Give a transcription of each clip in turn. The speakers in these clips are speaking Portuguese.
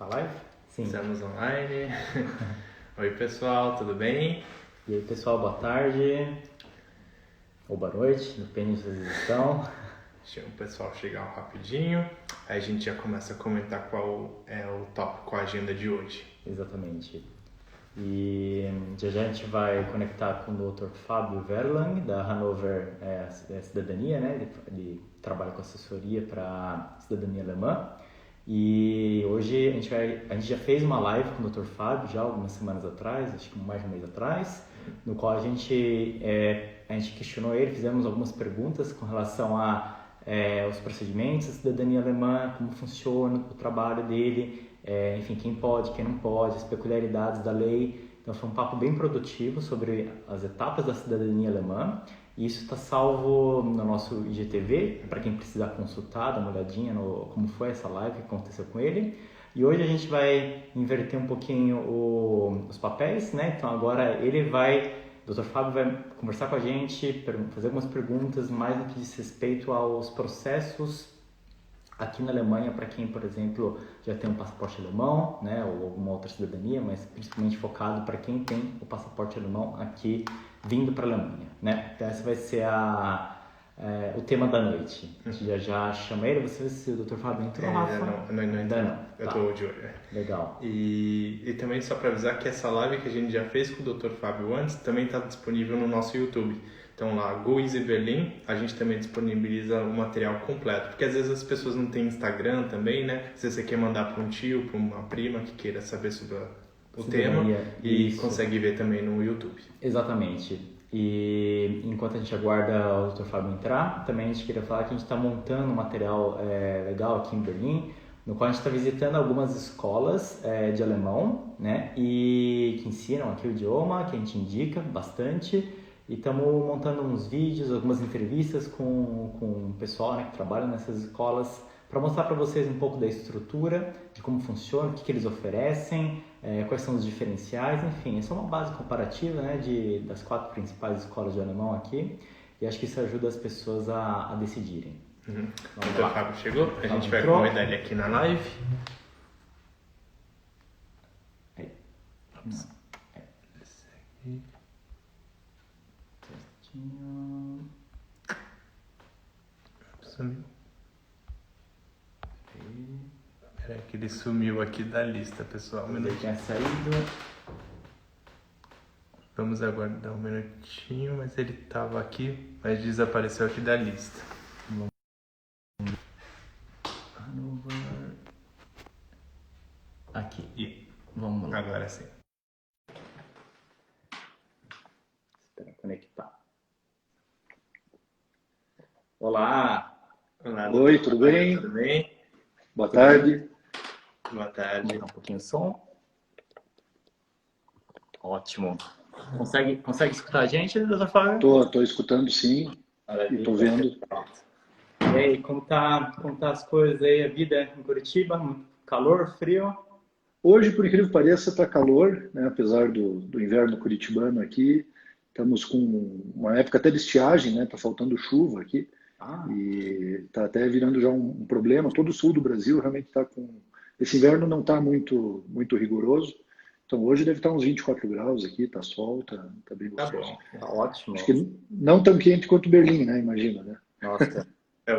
Tá live? Sim. Estamos online. Oi pessoal, tudo bem? E aí pessoal, boa tarde. Ou boa noite, depende de vocês estão. Deixa o pessoal chegar rapidinho. Aí a gente já começa a comentar qual é o tópico, a agenda de hoje. Exatamente. E já a gente vai conectar com o Dr. Fábio Verlang, da Hannover Cidadania, né? Ele trabalha com assessoria para cidadania alemã. E hoje a gente já fez uma live com o Dr. Fábio já algumas semanas atrás, acho que mais de um mês atrás, no qual a gente questionou ele, fizemos algumas perguntas com relação aos procedimentos da cidadania alemã, como funciona o trabalho dele, enfim, quem pode, quem não pode, as peculiaridades da lei. Então foi um papo bem produtivo sobre as etapas da cidadania alemã. E isso está salvo no nosso IGTV, para quem precisar consultar, dar uma olhadinha no como foi essa live que aconteceu com ele. E hoje a gente vai inverter um pouquinho os papéis, né? Então agora o Dr. Fábio vai conversar com a gente, fazer algumas perguntas mais no que diz respeito aos processos aqui na Alemanha, para quem, por exemplo, já tem um passaporte alemão, né, ou alguma outra cidadania, mas principalmente focado para quem tem o passaporte alemão aqui vindo para a Alemanha, né? Então esse vai ser o tema da noite. A gente já chamei ele, você vê se o Dr. Fábio entrou, Rafa? Ainda não. Eu Tá. tô de olho. Legal. E também só para avisar que essa live que a gente já fez com o Dr. Fábio antes também está disponível no nosso YouTube. Então lá, Go Easy Berlin, a gente também disponibiliza o material completo. Porque às vezes as pessoas não têm Instagram também, né? Se você quer mandar para um tio, para uma prima que queira saber sobre o tema, e isso. consegue ver também no YouTube. Exatamente. E enquanto a gente aguarda o Dr. Fábio entrar, também a gente queria falar que a gente está montando um material legal aqui em Berlim, no qual a gente está visitando algumas escolas de alemão, né? E que ensinam aqui o idioma, que a gente indica bastante. E estamos montando uns vídeos, algumas entrevistas com o pessoal, né, que trabalha nessas escolas, para mostrar para vocês um pouco da estrutura, de como funciona, o que eles oferecem, quais são os diferenciais, enfim, essa é uma base comparativa, né, das 4 principais escolas de alemão aqui, e acho que isso ajuda as pessoas a decidirem. O Dr. Fábio chegou, a gente vai entrou. convidar ele aqui na live. Sumiu. Peraí que ele sumiu aqui da lista, pessoal. Ele tinha saído. Vamos aguardar um minutinho, mas ele estava aqui, mas desapareceu aqui da lista. Aqui. E Vamos lá. agora sim. Espera conectar. Olá! Olá, Oi, doutor. tudo bem? Tudo bem? Boa tarde. Boa tarde. Aumentar um pouquinho o som. Ótimo. Consegue escutar a gente, doutor Fábio? Tô escutando sim e tô vendo. E aí, como tá as coisas aí, a vida em Curitiba? Calor, frio? Hoje, por incrível que pareça, está calor, né? Apesar do inverno curitibano aqui. Estamos com uma época até de estiagem, né? Tá faltando chuva aqui. E tá até virando já um problema. Todo o sul do Brasil realmente está com... Esse inverno não está muito rigoroso. Então hoje deve estar uns 24 graus aqui, tá sol, tá bem gostoso. Tá bom. Tá ótimo. Acho que não tão quente quanto Berlim, né? Imagina, né? Nossa.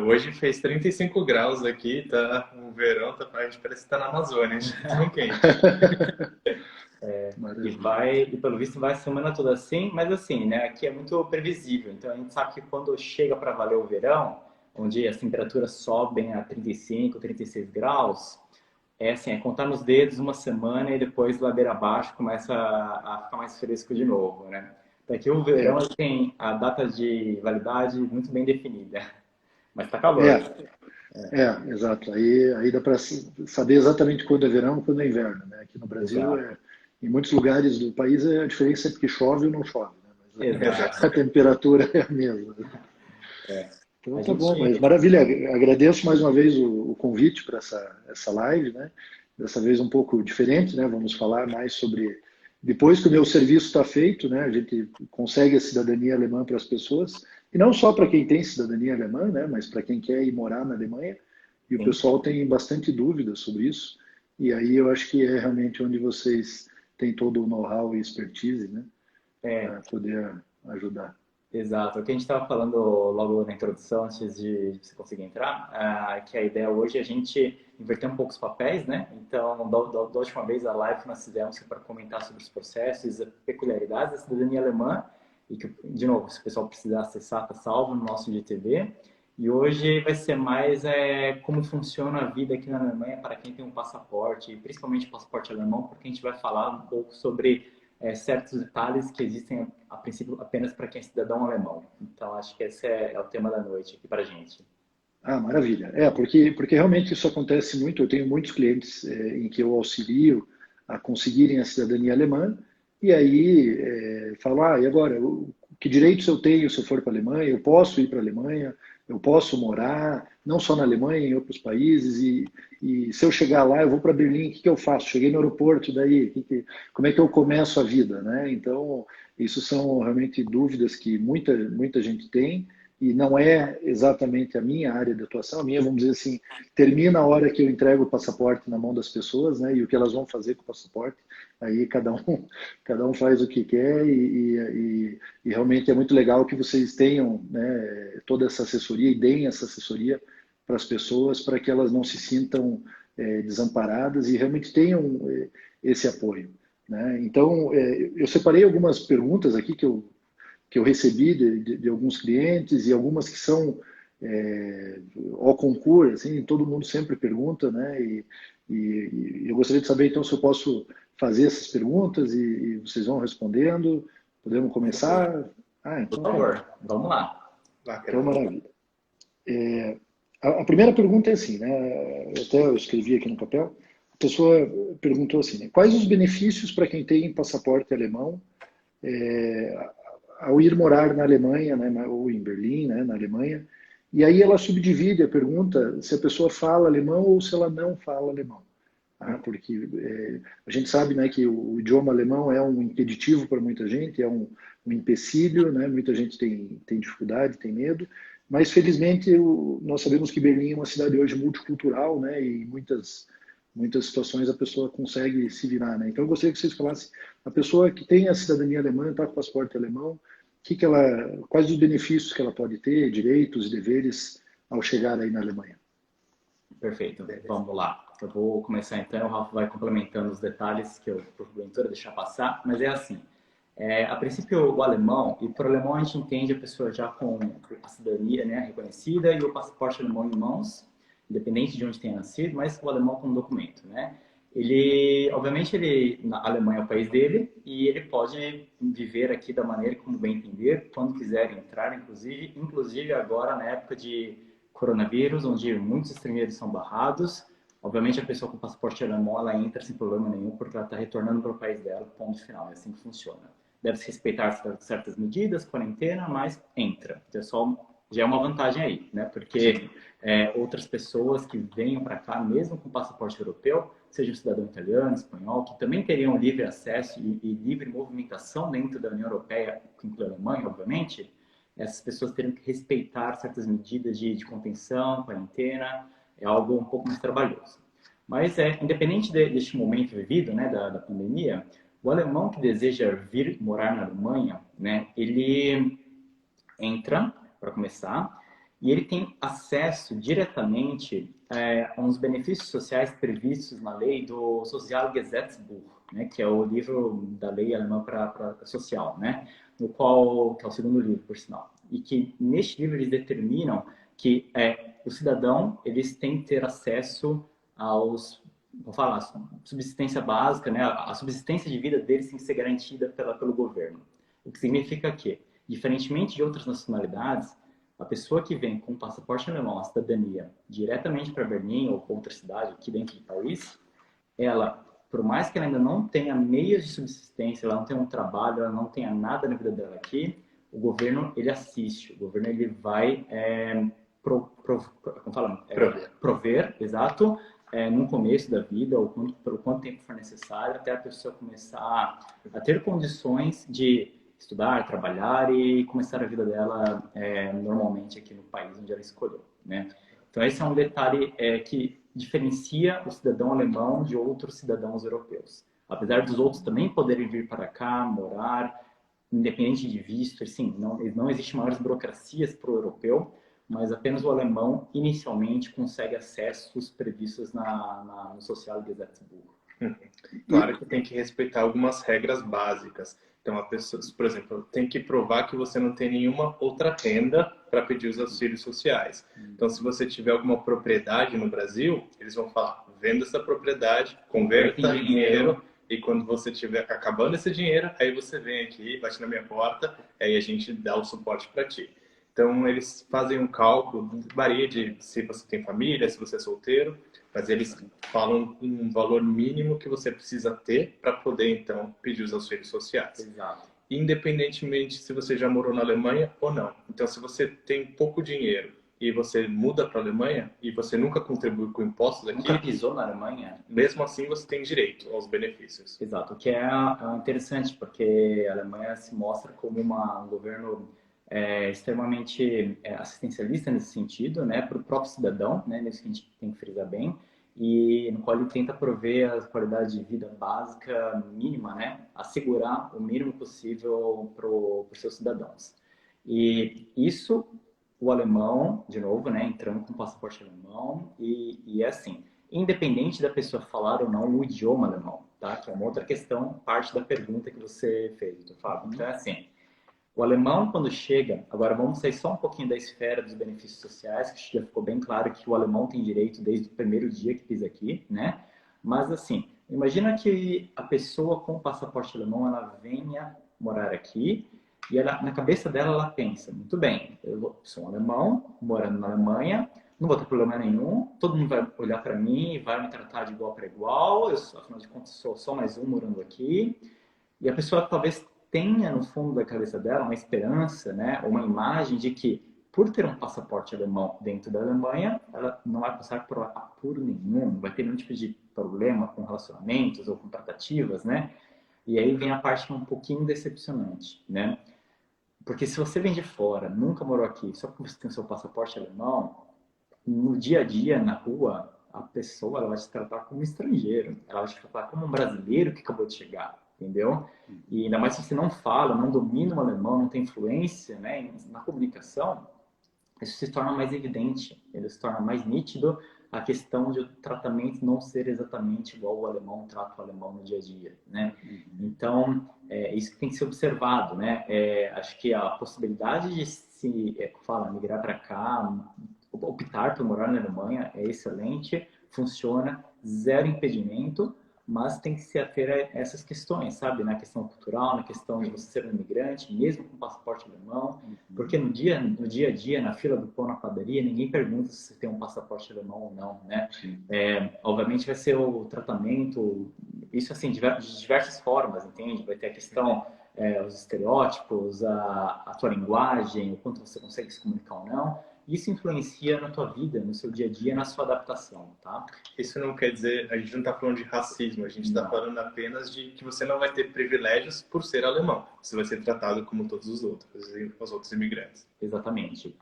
Hoje fez 35 graus aqui, tá? O verão, a gente parece que tá na Amazônia, tão quente. E pelo visto vai a semana toda assim, mas assim, né? Aqui é muito previsível. Então a gente sabe que quando chega para valer o verão, onde as temperaturas sobem a 35, 36 graus, é contar nos dedos uma semana e depois ladeira abaixo começa a ficar mais fresco de novo, né? Daqui o verão tem a data de validade muito bem definida, mas tá calor. Exato. Aí dá para saber exatamente quando é verão e quando é inverno, né? Aqui no Brasil, em muitos lugares do país, a diferença é porque chove ou não chove, né? Mas a temperatura é a mesma. Então tá bom, mas maravilha. Agradeço mais uma vez o convite para essa live, né? Dessa vez um pouco diferente, né? Vamos falar mais sobre... Depois que o meu serviço está feito, né? A gente consegue a cidadania alemã para as pessoas, e não só para quem tem cidadania alemã, né? Mas para quem quer ir morar na Alemanha. E o pessoal tem bastante dúvidas sobre isso. e aí eu acho que é realmente onde vocês têm todo o know-how e expertise, né, para poder ajudar. Exato. O que a gente estava falando logo na introdução, antes de você conseguir entrar, que a ideia hoje é a gente inverter um pouco os papéis, né? Então, da última vez, a live que nós fizemos foi para comentar sobre os processos e as peculiaridades da cidadania alemã, e que, de novo, se o pessoal precisar acessar, está salvo no nosso IGTV. E hoje vai ser mais como funciona a vida aqui na Alemanha para quem tem um passaporte, principalmente o passaporte alemão, porque a gente vai falar um pouco sobre certos detalhes que existem, a princípio, apenas para quem é cidadão alemão. Então, acho que esse é o tema da noite aqui para a gente. Ah, maravilha. Porque realmente isso acontece muito. Eu tenho muitos clientes em que eu auxilio a conseguirem a cidadania alemã, e aí falo, e agora, que direitos eu tenho se eu for para a Alemanha? Eu posso ir para a Alemanha? Eu posso morar, não só na Alemanha, em outros países, e se eu chegar lá, eu vou para Berlim, o que eu faço? Cheguei no aeroporto, daí, como é que eu começo a vida, né? Então, isso são realmente dúvidas que muita gente tem, e não é exatamente a minha área de atuação. A minha, vamos dizer assim, termina a hora que eu entrego o passaporte na mão das pessoas, né? E o que elas vão fazer com o passaporte, aí cada um faz o que quer, e realmente é muito legal que vocês tenham, né, toda essa assessoria e deem essa assessoria para as pessoas, para que elas não se sintam desamparadas e realmente tenham esse apoio, né? Então, eu separei algumas perguntas aqui que eu recebi de alguns clientes, e algumas que são ao concurso, assim, todo mundo sempre pergunta, né? E eu gostaria de saber, então, se eu posso fazer essas perguntas e vocês vão respondendo. Podemos começar? Por favor, vamos lá. Então, maravilha. A primeira pergunta é assim, né? Até eu escrevi aqui no papel. A pessoa perguntou assim, né? Quais os benefícios para quem tem passaporte alemão ao ir morar na Alemanha, né, ou em Berlim, né, na Alemanha? E aí ela subdivide a pergunta se a pessoa fala alemão ou se ela não fala alemão. Porque a gente sabe, né, que o idioma alemão é um impeditivo para muita gente, é um empecilho, né? Muita gente tem dificuldade, tem medo, mas felizmente nós sabemos que Berlim é uma cidade hoje multicultural, né, e muitas situações a pessoa consegue se virar, né? Então eu gostaria que vocês falassem, a pessoa que tem a cidadania alemã, está com o passaporte alemão, quais os benefícios que ela pode ter, direitos e deveres ao chegar aí na Alemanha? Perfeito, vamos lá. Eu vou começar então, o Rafa vai complementando os detalhes que eu, porventura, deixar passar, mas é assim. A princípio, o alemão, e por alemão a gente entende a pessoa já com a cidadania, né, reconhecida, e o passaporte alemão em mãos, independente de onde tenha nascido, mas o alemão como documento, né? Obviamente, a Alemanha é o país dele, e ele pode viver aqui da maneira como bem entender, quando quiser entrar, inclusive agora na época de coronavírus, onde muitos estrangeiros são barrados. Obviamente, a pessoa com passaporte alemão, ela entra sem problema nenhum, porque ela está retornando para o país dela, ponto final, é assim que funciona. Deve-se respeitar certas medidas, quarentena, mas entra. Já é uma vantagem aí, né? Porque outras pessoas que venham para cá, mesmo com passaporte europeu, seja um cidadão italiano, espanhol, que também teriam livre acesso e livre movimentação dentro da União Europeia, que inclui a Alemanha, obviamente, essas pessoas teriam que respeitar certas medidas de contenção, quarentena, é algo um pouco mais trabalhoso. Mas, independente deste momento vivido, né, da pandemia, o alemão que deseja vir morar na Alemanha, né, ele entra, para começar, e ele tem acesso diretamente a uns benefícios sociais previstos na lei do Sozialgesetzbuch, né, que é o livro da lei alemã para social, né, no qual, que é o segundo livro, por sinal. E que neste livro eles determinam que o cidadão, eles têm que ter acesso aos, vou falar, subsistência básica, né, a subsistência de vida deles tem que ser garantida pelo governo. O que significa que, diferentemente de outras nacionalidades, a pessoa que vem com o passaporte alemão, a cidadania, diretamente para Berlim ou outra cidade aqui dentro de Paris, ela, por mais que ela ainda não tenha meios de subsistência, ela não tenha um trabalho, ela não tenha nada na vida dela aqui, o governo, ele assiste, o governo, ele vai prover, exato, no começo da vida, ou pelo quanto tempo for necessário, até a pessoa começar a ter condições de estudar, trabalhar e começar a vida dela normalmente aqui no país onde ela escolheu, né? Então esse é um detalhe que diferencia o cidadão alemão de outros cidadãos europeus. Apesar dos outros também poderem vir para cá, morar, independente de visto, assim, não existe maiores burocracias para o europeu, mas apenas o alemão, inicialmente, consegue acessos previstos no Sozialgesetzbuch. Claro que tem que respeitar algumas regras básicas. Então, a pessoa, por exemplo, tem que provar que você não tem nenhuma outra renda para pedir os auxílios sociais. Então, se você tiver alguma propriedade no Brasil, eles vão falar, venda essa propriedade, converta em dinheiro, e quando você estiver acabando esse dinheiro, aí você vem aqui, bate na minha porta, aí a gente dá o suporte para ti. Então, eles fazem um cálculo, varia de se você tem família, se você é solteiro, mas eles falam um valor mínimo que você precisa ter para poder, então, pedir os auxílios sociais. Exato. Independentemente se você já morou na Alemanha ou não. Então, se você tem pouco dinheiro e você muda para a Alemanha e você nunca contribui com impostos aqui... Nunca pisou na Alemanha? Mesmo assim, você tem direito aos benefícios. Exato, o que é interessante, porque a Alemanha se mostra como um governo extremamente assistencialista nesse sentido, né, para o próprio cidadão, né, nesse que a gente tem que frisar bem, e no qual ele tenta prover a qualidade de vida básica mínima, né, assegurar o mínimo possível para os seus cidadãos. E isso, o alemão, de novo, né, entrando com o passaporte alemão, e é assim, independente da pessoa falar ou não o idioma alemão, tá, que é uma outra questão, parte da pergunta que você fez, doutor Fábio. Então é assim, o alemão, quando chega, agora vamos sair só um pouquinho da esfera dos benefícios sociais, que já ficou bem claro que o alemão tem direito desde o primeiro dia que pisa aqui, né? Mas assim, imagina que a pessoa com o passaporte alemão, ela venha morar aqui e ela, na cabeça dela, ela pensa, muito bem, eu sou um alemão, morando na Alemanha, não vou ter problema nenhum, todo mundo vai olhar para mim e vai me tratar de igual para igual, eu, afinal de contas, sou só mais um morando aqui. E a pessoa talvez tenha no fundo da cabeça dela uma esperança, né, uma imagem de que, por ter um passaporte alemão dentro da Alemanha, ela não vai passar por apuro nenhum, não vai ter nenhum tipo de problema com relacionamentos ou com tratativas, né? E aí vem a parte que é um pouquinho decepcionante, né? Porque se você vem de fora, nunca morou aqui, só porque você tem o seu passaporte alemão, no dia a dia, na rua, a pessoa ela vai te tratar como um estrangeiro, ela vai te tratar como um brasileiro que acabou de chegar. Entendeu? E ainda mais se você não fala, não domina o alemão, não tem influência, né, na comunicação, isso se torna mais evidente, ele se torna mais nítido a questão de o tratamento não ser exatamente igual o alemão trata o alemão no dia a dia, né? Então, isso que tem que ser observado, né? Acho que a possibilidade de migrar para cá, optar por morar na Alemanha é excelente, funciona, zero impedimento, mas tem que se ater a essas questões, sabe? Na questão cultural, na questão de você ser um imigrante, mesmo com passaporte alemão, porque no dia a dia, na fila do pão na padaria, ninguém pergunta se você tem um passaporte alemão ou não, né? Obviamente vai ser o tratamento, isso assim, de diversas formas, entende? Vai ter a questão, os estereótipos, a tua linguagem, o quanto você consegue se comunicar ou não. Isso influencia na tua vida, no seu dia a dia, na sua adaptação, tá? Isso não quer dizer, a gente não está falando de racismo, a gente está falando apenas de que você não vai ter privilégios por ser alemão. Você vai ser tratado como todos os outros imigrantes. Exatamente.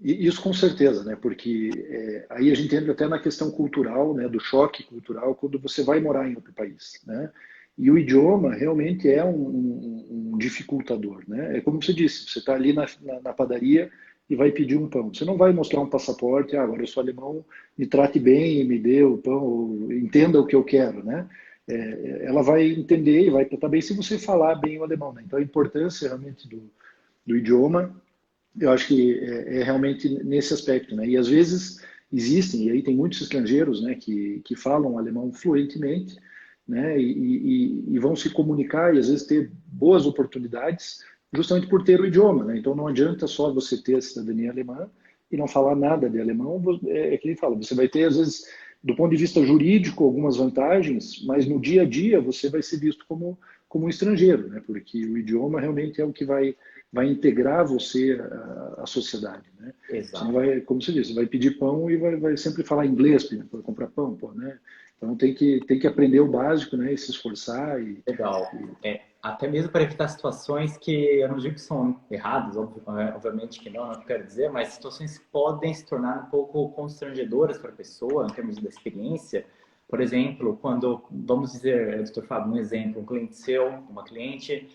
Isso com certeza, né? Porque aí a gente entra até na questão cultural, né? Do choque cultural quando você vai morar em outro país, né? E o idioma realmente é um dificultador, né? É como você disse, você está ali na padaria e vai pedir um pão. Você não vai mostrar um passaporte, agora eu sou alemão, me trate bem, me dê o pão, entenda o que eu quero, né? Ela vai entender e vai tratar bem se você falar bem o alemão, né? Então a importância realmente do idioma, eu acho que é realmente nesse aspecto, né? E às vezes existem, e aí tem muitos estrangeiros, né, que falam alemão fluentemente, né, e vão se comunicar e às vezes ter boas oportunidades justamente por ter o idioma, né? Então não adianta só você ter a cidadania alemã e não falar nada de alemão, que ele fala, você vai ter às vezes do ponto de vista jurídico algumas vantagens, mas no dia a dia você vai ser visto como como um estrangeiro, né? Porque o idioma realmente é o que vai integrar você à sociedade, né? Você não Exato. vai, como você disse, vai pedir pão e vai sempre falar inglês para comprar pão, pô, né? Então tem que aprender o básico, né? E se esforçar Legal. Até mesmo para evitar situações que eu não digo que são erradas, obviamente que não quero dizer, mas situações que podem se tornar um pouco constrangedoras para a pessoa, em termos da experiência. Por exemplo, quando, vamos dizer, doutor Fábio, um exemplo, um cliente seu, uma cliente,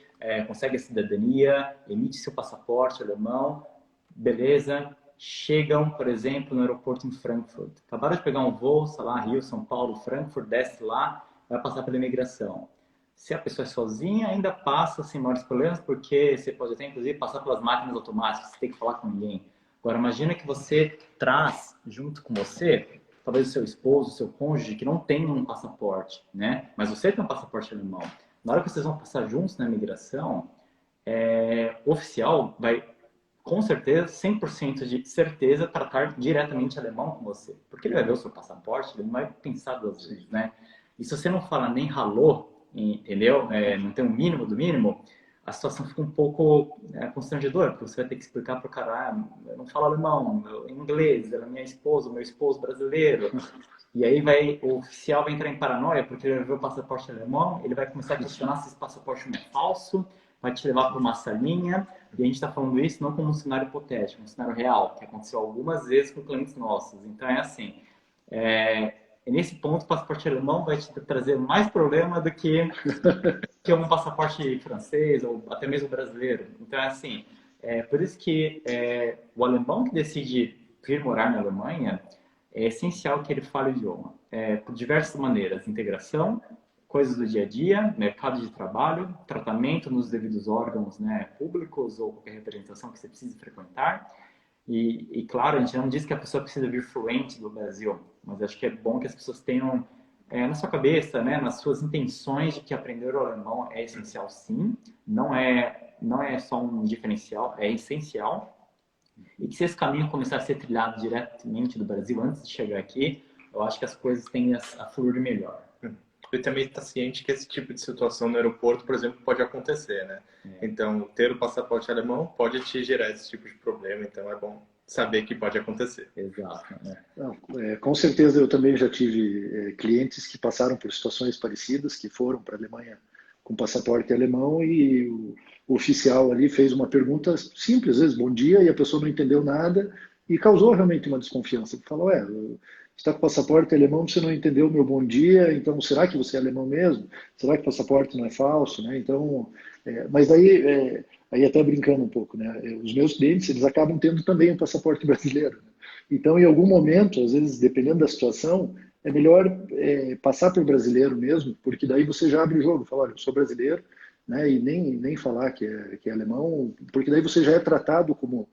consegue a cidadania, emite seu passaporte alemão, beleza, chegam, por exemplo, no aeroporto em Frankfurt. Acabaram de pegar um voo, sei lá, Rio, São Paulo, Frankfurt, desce lá, vai passar pela imigração. Se a pessoa é sozinha, ainda passa sem maiores problemas, porque você pode até, inclusive, passar pelas máquinas automáticas, você tem que falar com ninguém. Agora, imagina que você traz junto com você, talvez o seu esposo, o seu cônjuge, que não tem um passaporte, né? Mas você tem um passaporte alemão. Na hora que vocês vão passar juntos na imigração, o oficial vai, com certeza, 100% de certeza, tratar diretamente alemão com você. Porque ele vai ver o seu passaporte, ele não vai pensar duas vezes, né? E se você não fala nem hallo, entendeu? Não tem um mínimo do mínimo, a situação fica um pouco constrangedora, porque você vai ter que explicar para o cara, eu não falo alemão, inglês, ela é minha esposa, meu esposo brasileiro. E aí o oficial vai entrar em paranoia, porque ele vai ver o passaporte alemão, ele vai começar a questionar se esse passaporte não é falso, vai te levar para uma salinha, e a gente está falando isso não como um cenário hipotético, um cenário real, que aconteceu algumas vezes com clientes nossos. Então é assim, nesse ponto o passaporte alemão vai te trazer mais problema do que um passaporte francês ou até mesmo brasileiro. Então é assim, por isso que o alemão que decide vir morar na Alemanha, é essencial que ele fale o idioma, por diversas maneiras, integração, coisas do dia a dia, mercado de trabalho, tratamento nos devidos órgãos, né, públicos ou qualquer representação que você precise frequentar. E claro, a gente não diz que a pessoa precisa vir fluente do Brasil, mas acho que é bom que as pessoas tenham na sua cabeça, né, nas suas intenções de que aprender o alemão é essencial, sim, não é só um diferencial, é essencial. E que se esse caminho começar a ser trilhado diretamente do Brasil antes de chegar aqui, eu acho que as coisas tendem a fluir melhor. E também está ciente que esse tipo de situação no aeroporto, por exemplo, pode acontecer, né? Então, ter o passaporte alemão pode te gerar esse tipo de problema, então é bom saber que pode acontecer. Exato. Não, com certeza eu também já tive clientes que passaram por situações parecidas, que foram para a Alemanha com passaporte alemão e o oficial ali fez uma pergunta simples, às vezes, bom dia, e a pessoa não entendeu nada e causou realmente uma desconfiança. Ele falou, está com passaporte alemão, você não entendeu o meu bom dia, então será que você é alemão mesmo? Será que o passaporte não é falso? Né? Então, mas daí, aí até brincando um pouco, né? Os meus clientes, eles acabam tendo também um passaporte brasileiro. Né? Então, em algum momento, às vezes, dependendo da situação, é melhor passar por brasileiro mesmo, porque daí você já abre o jogo, fala, olha, eu sou brasileiro, né? E nem falar que é alemão, porque daí você já é tratado como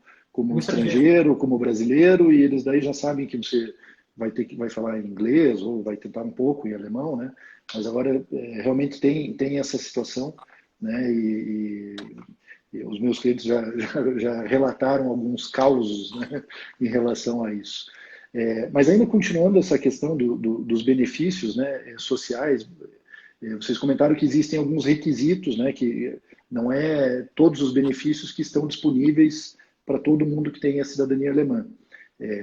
estrangeiro, como brasileiro, e eles daí já sabem que você vai falar em inglês ou vai tentar um pouco em alemão, né? Mas agora realmente tem essa situação, né? E os meus clientes já relataram alguns causos, né, em relação a isso. Mas ainda continuando essa questão dos benefícios, né, sociais, vocês comentaram que existem alguns requisitos, né, que não é todos os benefícios que estão disponíveis para todo mundo que tem a cidadania alemã.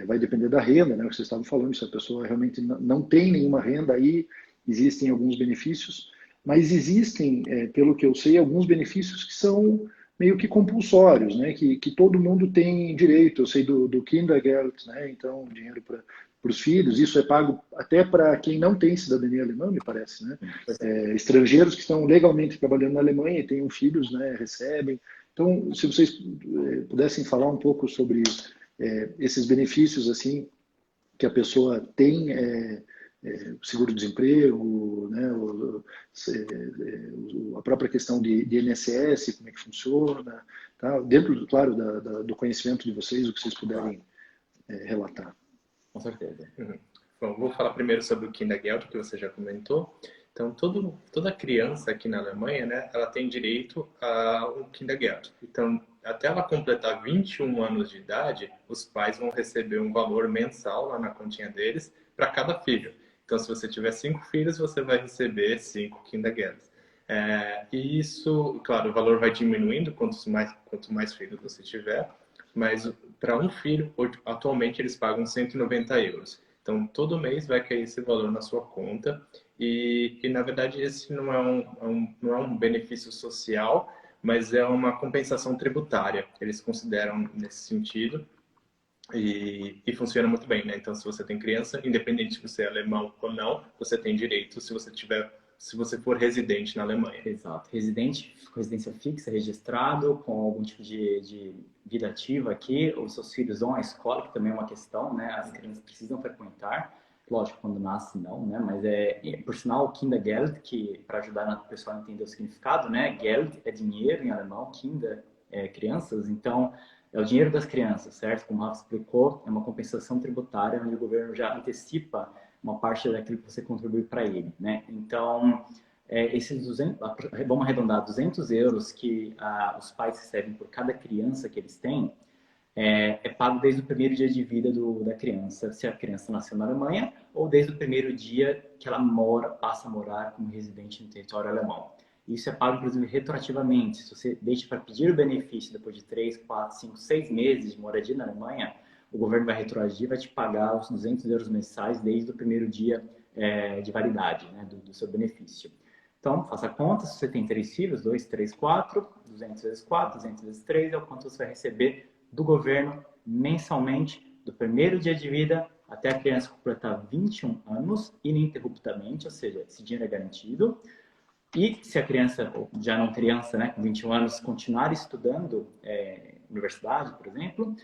Vai depender da renda, né, o que vocês estavam falando, se a pessoa realmente não tem nenhuma renda, aí existem alguns benefícios, mas existem, pelo que eu sei, alguns benefícios que são meio que compulsórios, né? Que todo mundo tem direito. Eu sei do Kindergeld, né? Então, dinheiro para os filhos. Isso é pago até para quem não tem cidadania alemã, me parece, né? Estrangeiros que estão legalmente trabalhando na Alemanha e tenham filhos, né? Recebem. Então, se vocês pudessem falar um pouco sobre esses benefícios, assim, que a pessoa tem, seguro-desemprego, né, a própria questão de INSS, como é que funciona, tá? Dentro, claro, do conhecimento de vocês, o que vocês puderem relatar. Com certeza. Bom, vou falar primeiro sobre o Kindergeld, que você já comentou. Então, toda criança aqui na Alemanha, né, ela tem direito a um Kindergeld. Então, até ela completar 21 anos de idade, os pais vão receber um valor mensal lá na continha deles para cada filho. Então, se você tiver 5 filhos, você vai receber 5 Kindergelds. E isso, claro, o valor vai diminuindo quanto mais filhos você tiver, mas para um filho, atualmente eles pagam 190 euros. Então, todo mês vai cair esse valor na sua conta e na verdade, esse não é não é um benefício social, mas é uma compensação tributária. Eles consideram nesse sentido e funciona muito bem, né? Então, se você tem criança, independente se você é alemão ou não, você tem direito se você for residente na Alemanha. Exato. Residente, residência fixa, registrado, com algum tipo de vida ativa aqui, os seus filhos vão à escola, que também é uma questão, né? As crianças precisam frequentar, lógico, quando nasce não, né? Mas por sinal, o Kindergeld, que para ajudar o pessoal a entender o significado, né? Geld é dinheiro em alemão, Kinder é crianças, então é o dinheiro das crianças, certo? Como o Rafa explicou, é uma compensação tributária onde o governo já antecipa uma parte daquilo que você contribui para ele, né? Então, esses 200, vamos arredondar, 200 euros que os pais recebem por cada criança que eles têm, pago desde o primeiro dia de vida da criança, se a criança nasceu na Alemanha, ou desde o primeiro dia que ela passa a morar como residente no território alemão. Isso é pago, inclusive, retroativamente. Se você deixa para pedir o benefício depois de 3, 4, 5, 6 meses de moradia na Alemanha, o governo vai retroagir, vai te pagar os 200 euros mensais desde o primeiro dia de validade, né, do seu benefício. Então, faça a conta, se você tem 3 filhos, 2, 3, 4, 200 vezes 4, 200 vezes 3, é o quanto você vai receber do governo mensalmente, do primeiro dia de vida até a criança completar 21 anos, ininterruptamente, ou seja, esse dinheiro é garantido. E se a criança, já não criança, né, com 21 anos, continuar estudando universidade, por exemplo,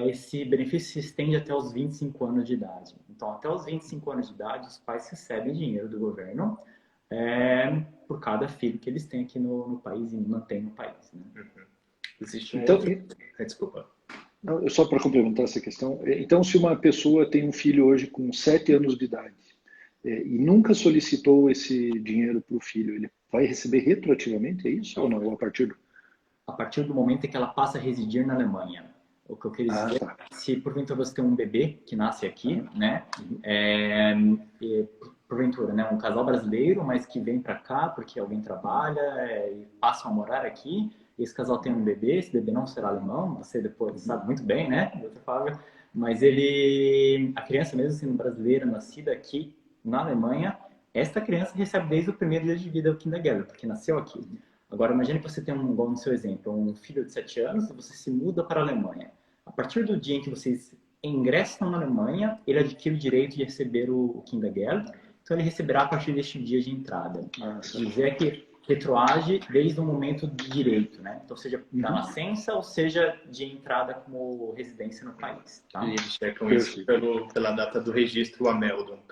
esse benefício se estende até os 25 anos de idade. Então, até os 25 anos de idade, os pais recebem dinheiro do governo por cada filho que eles têm aqui no país e mantêm no país. Né? Uhum. Existe então, desculpa. Não, só para complementar essa questão, então se uma pessoa tem um filho hoje com 7 anos de idade e nunca solicitou esse dinheiro para o filho, ele vai receber retroativamente, é isso ou não? Ou a partir do momento em que ela passa a residir na Alemanha. O que eu queria dizer tá. se porventura você tem um bebê que nasce aqui, né, porventura, né, um casal brasileiro, mas que vem para cá porque alguém trabalha e passam a morar aqui, esse casal tem um bebê, esse bebê não será alemão, você depois sabe muito bem, né, doutor Fábio, mas a criança mesmo sendo brasileira, nascida aqui na Alemanha, esta criança recebe desde o primeiro dia de vida o Kindergeld, porque nasceu aqui. Agora, imagine que você tem igual no seu exemplo, um filho de 7 anos e você se muda para a Alemanha. A partir do dia em que vocês ingressam na Alemanha, ele adquire o direito de receber o Kindergeld, então ele receberá a partir deste dia de entrada. Dizer que retroage desde o momento de direito, né? Então, seja da nascença ou seja de entrada como residência no país. Tá? E eles checam isso pela data do registro Ameldung.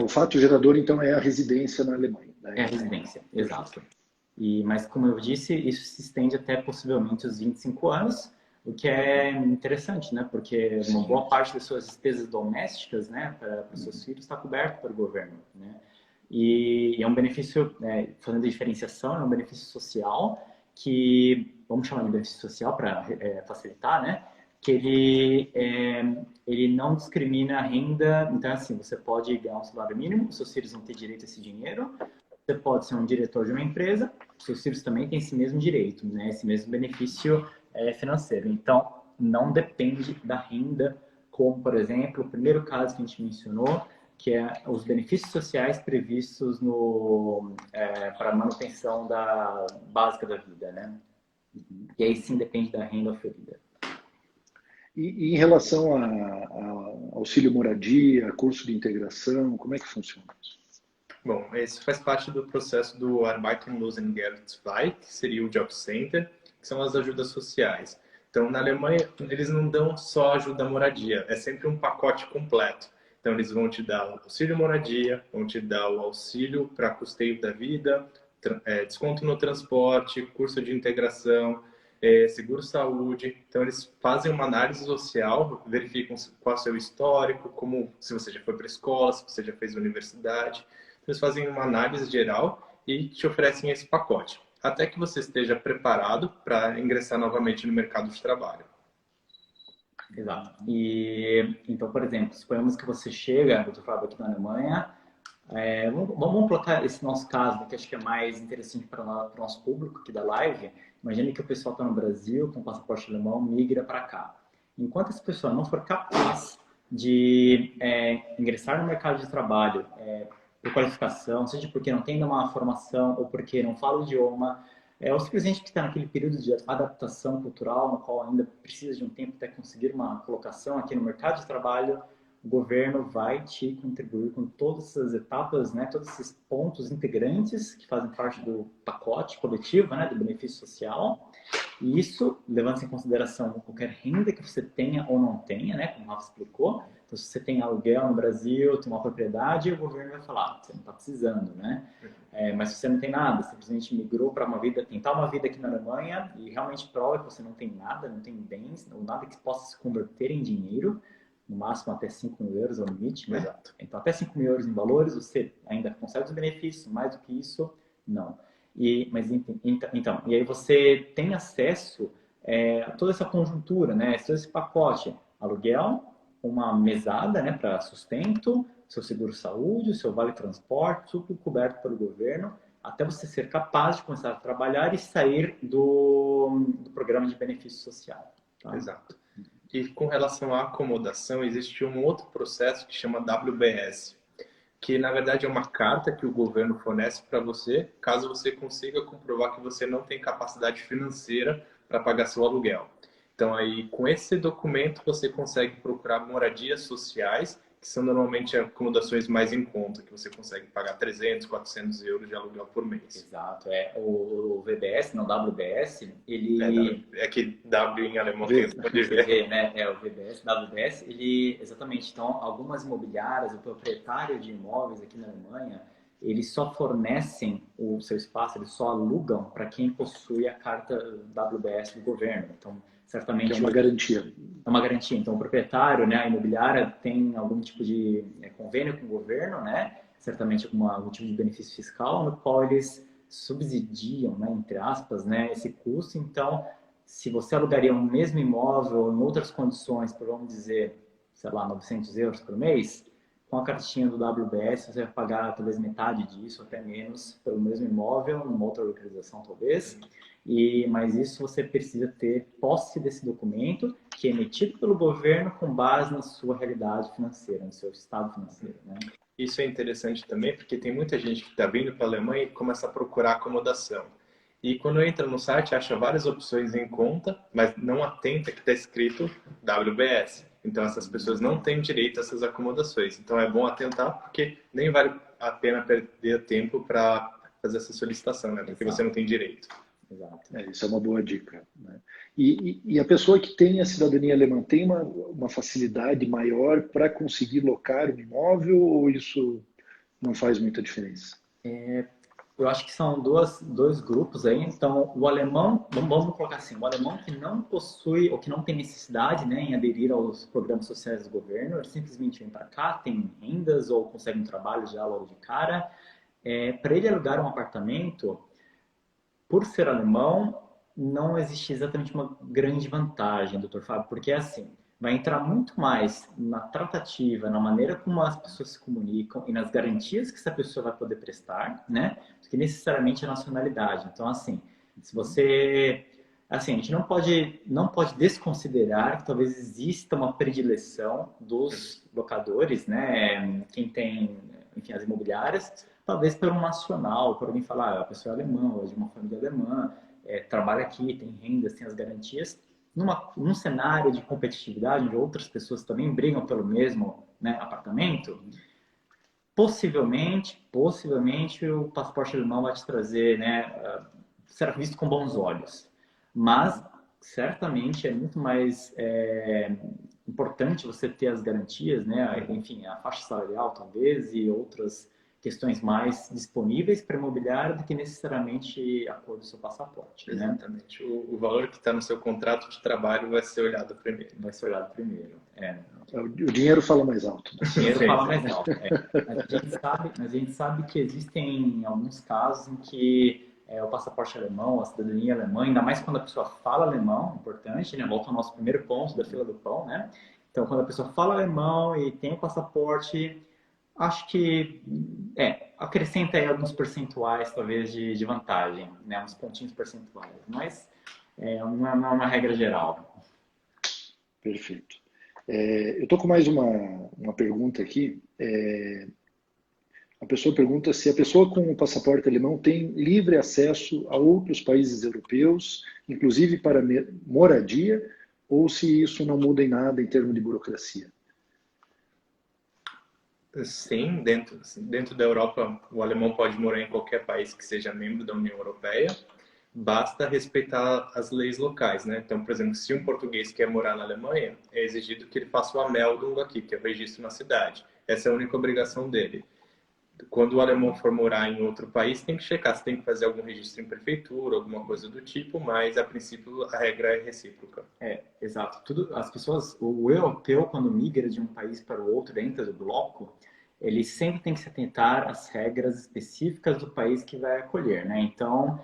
O fato gerador, então, é a residência na Alemanha. Né? É a residência, exato. Mas, como eu disse, isso se estende até possivelmente os 25 anos, o que é interessante, né? Porque uma boa parte das suas despesas domésticas, né, para os seus filhos está coberto pelo governo, né? E é um benefício, fazendo a diferenciação, é um benefício social que, vamos chamar de benefício social para facilitar, né? Que ele não discrimina a renda. Então, assim, você pode ganhar um salário mínimo, seus filhos vão ter direito a esse dinheiro. Você pode ser um diretor de uma empresa, seus filhos também têm esse mesmo direito, né? Esse mesmo benefício financeiro. Então, não depende da renda, como, por exemplo, o primeiro caso que a gente mencionou, que é os benefícios sociais previstos para a manutenção básica da vida, né? E aí sim depende da renda oferida. E em relação a auxílio moradia, curso de integração, como é que funciona isso? Bom, isso faz parte do processo do Arbeitslosengeld II, que seria o Job Center, que são as ajudas sociais. Então, na Alemanha, eles não dão só ajuda à moradia, é sempre um pacote completo. Então, eles vão te dar o auxílio moradia, vão te dar o auxílio para custeio da vida, desconto no transporte, curso de integração, seguro-saúde. Então, eles fazem uma análise social, verificam qual é o seu histórico, se você já foi para a escola, se você já fez universidade. Eles fazem uma análise geral e te oferecem esse pacote, até que você esteja preparado para ingressar novamente no mercado de trabalho. Exato. E então, por exemplo, suponhamos que você chega, doutor Fábio, aqui na Alemanha, Vamos colocar esse nosso caso, né, que acho que é mais interessante para o nosso público aqui da live. Imagine que o pessoal está no Brasil com passaporte alemão, migra para cá. Enquanto essa pessoa não for capaz de ingressar no mercado de trabalho por qualificação, seja porque não tem uma formação ou porque não fala o idioma, ou simplesmente que está naquele período de adaptação cultural, no qual ainda precisa de um tempo até conseguir uma colocação aqui no mercado de trabalho, o governo vai te contribuir com todas essas etapas, né, todos esses pontos integrantes que fazem parte do pacote coletivo, né, do benefício social. E isso, levando em consideração qualquer renda que você tenha ou não tenha, né, como o Rafa explicou. Então, se você tem aluguel no Brasil, tem uma propriedade, o governo vai falar, você não está precisando, né? Mas se você não tem nada, simplesmente migrou para uma vida, tentar uma vida aqui na Alemanha e realmente prova que você não tem nada, não tem bens, ou nada que possa se converter em dinheiro, no máximo até 5 mil euros é o limite, né? Então até 5 mil euros em valores você ainda consegue os benefícios, mais do que isso, não. Então, e aí você tem acesso a toda essa conjuntura, né? Todo esse pacote, aluguel, uma mesada, né, para sustento, seu seguro-saúde, o seu vale-transporte, tudo coberto pelo governo, até você ser capaz de começar a trabalhar e sair do programa de benefício social. Tá? Exato. E com relação à acomodação, existe um outro processo que chama WBS, que na verdade é uma carta que o governo fornece para você, caso você consiga comprovar que você não tem capacidade financeira para pagar seu aluguel. Então aí, com esse documento, você consegue procurar moradias sociais, que são normalmente acomodações mais em conta, que você consegue pagar 300, 400 euros de aluguel por mês. Exato. O VBS, não, WBS, ele... É que W em alemão tem de ver. Né? O VBS, WBS, ele... Exatamente. Então, algumas imobiliárias, o proprietário de imóveis aqui na Alemanha, eles só fornecem o seu espaço, eles só alugam para quem possui a carta WBS do governo. Então, certamente... É uma garantia. É uma garantia. Então, o proprietário, né, a imobiliária, tem algum tipo de convênio com o governo, né? Certamente algum tipo de benefício fiscal, no qual eles subsidiam, né, entre aspas, né, esse custo. Então, se você alugaria um mesmo imóvel em outras condições, por vamos dizer, sei lá, 900 euros por mês, com a cartinha do WBS, você vai pagar talvez metade disso, até menos, pelo mesmo imóvel, numa outra localização talvez. Mas isso você precisa ter posse desse documento, que é emitido pelo governo com base na sua realidade financeira, no seu estado financeiro, né? Isso é interessante também, porque tem muita gente que está vindo para a Alemanha e começa a procurar acomodação. E quando entra no site, acha várias opções em conta, mas não atenta que está escrito WBS. Então, essas pessoas não têm direito a essas acomodações. Então, é bom atentar, porque nem vale a pena perder tempo para fazer essa solicitação, né? Porque você não tem direito. Exato. Isso é uma boa dica, né? E a pessoa que tem a cidadania alemã tem uma facilidade maior para conseguir locar um imóvel ou isso não faz muita diferença? Eu acho que são dois grupos aí. Então, o alemão, vamos colocar assim, o alemão que não possui ou que não tem necessidade, né, em aderir aos programas sociais do governo, ele simplesmente vem para cá, tem rendas ou consegue um trabalho já logo de cara. Para ele alugar um apartamento, por ser alemão, não existe exatamente uma grande vantagem, doutor Fábio, porque é assim, vai entrar muito mais na tratativa, na maneira como as pessoas se comunicam e nas garantias que essa pessoa vai poder prestar, né, do que necessariamente a nacionalidade. Então, assim, se você... Assim, a gente não pode desconsiderar que talvez exista uma predileção dos locadores, né, quem tem, enfim, as imobiliárias, talvez por um nacional, por alguém falar, a pessoa é alemã, ou é de uma família alemã, trabalha aqui, tem rendas, tem as garantias. Num cenário de competitividade, onde outras pessoas também brigam pelo mesmo, né, apartamento, possivelmente o passaporte alemão vai te trazer, né, será visto com bons olhos. Mas, certamente, é muito mais importante você ter as garantias, né, enfim, a faixa salarial, talvez, e outras questões mais disponíveis para imobiliário do que necessariamente a cor do seu passaporte. Exatamente. Né? O valor que está no seu contrato de trabalho vai ser olhado primeiro. Vai ser olhado primeiro. O dinheiro fala mais alto. O dinheiro fala mais alto. Mas a gente sabe que existem alguns casos em que o passaporte alemão, a cidadania alemã, ainda mais quando a pessoa fala alemão, importante, né? Volta ao nosso primeiro ponto da fila do pão, né? Então, quando a pessoa fala alemão e tem o passaporte, Acho que acrescenta aí alguns percentuais, talvez, de vantagem, né? Uns pontinhos percentuais, mas não é uma regra geral. Perfeito. Eu estou com mais uma pergunta aqui. A pessoa pergunta se a pessoa com o passaporte alemão tem livre acesso a outros países europeus, inclusive para moradia, ou se isso não muda em nada em termos de burocracia. Sim, dentro da Europa, o alemão pode morar em qualquer país que seja membro da União Europeia, basta respeitar as leis locais, né? Então, por exemplo, se um português quer morar na Alemanha, é exigido que ele faça o Ameldung aqui, que é o registro na cidade. Essa é a única obrigação dele. Quando o alemão for morar em outro país, tem que checar se tem que fazer algum registro em prefeitura, alguma coisa do tipo, mas a princípio a regra é recíproca. Exato. As pessoas, o europeu, quando migra de um país para o outro dentro do bloco, ele sempre tem que se atentar às regras específicas do país que vai acolher, né? Então,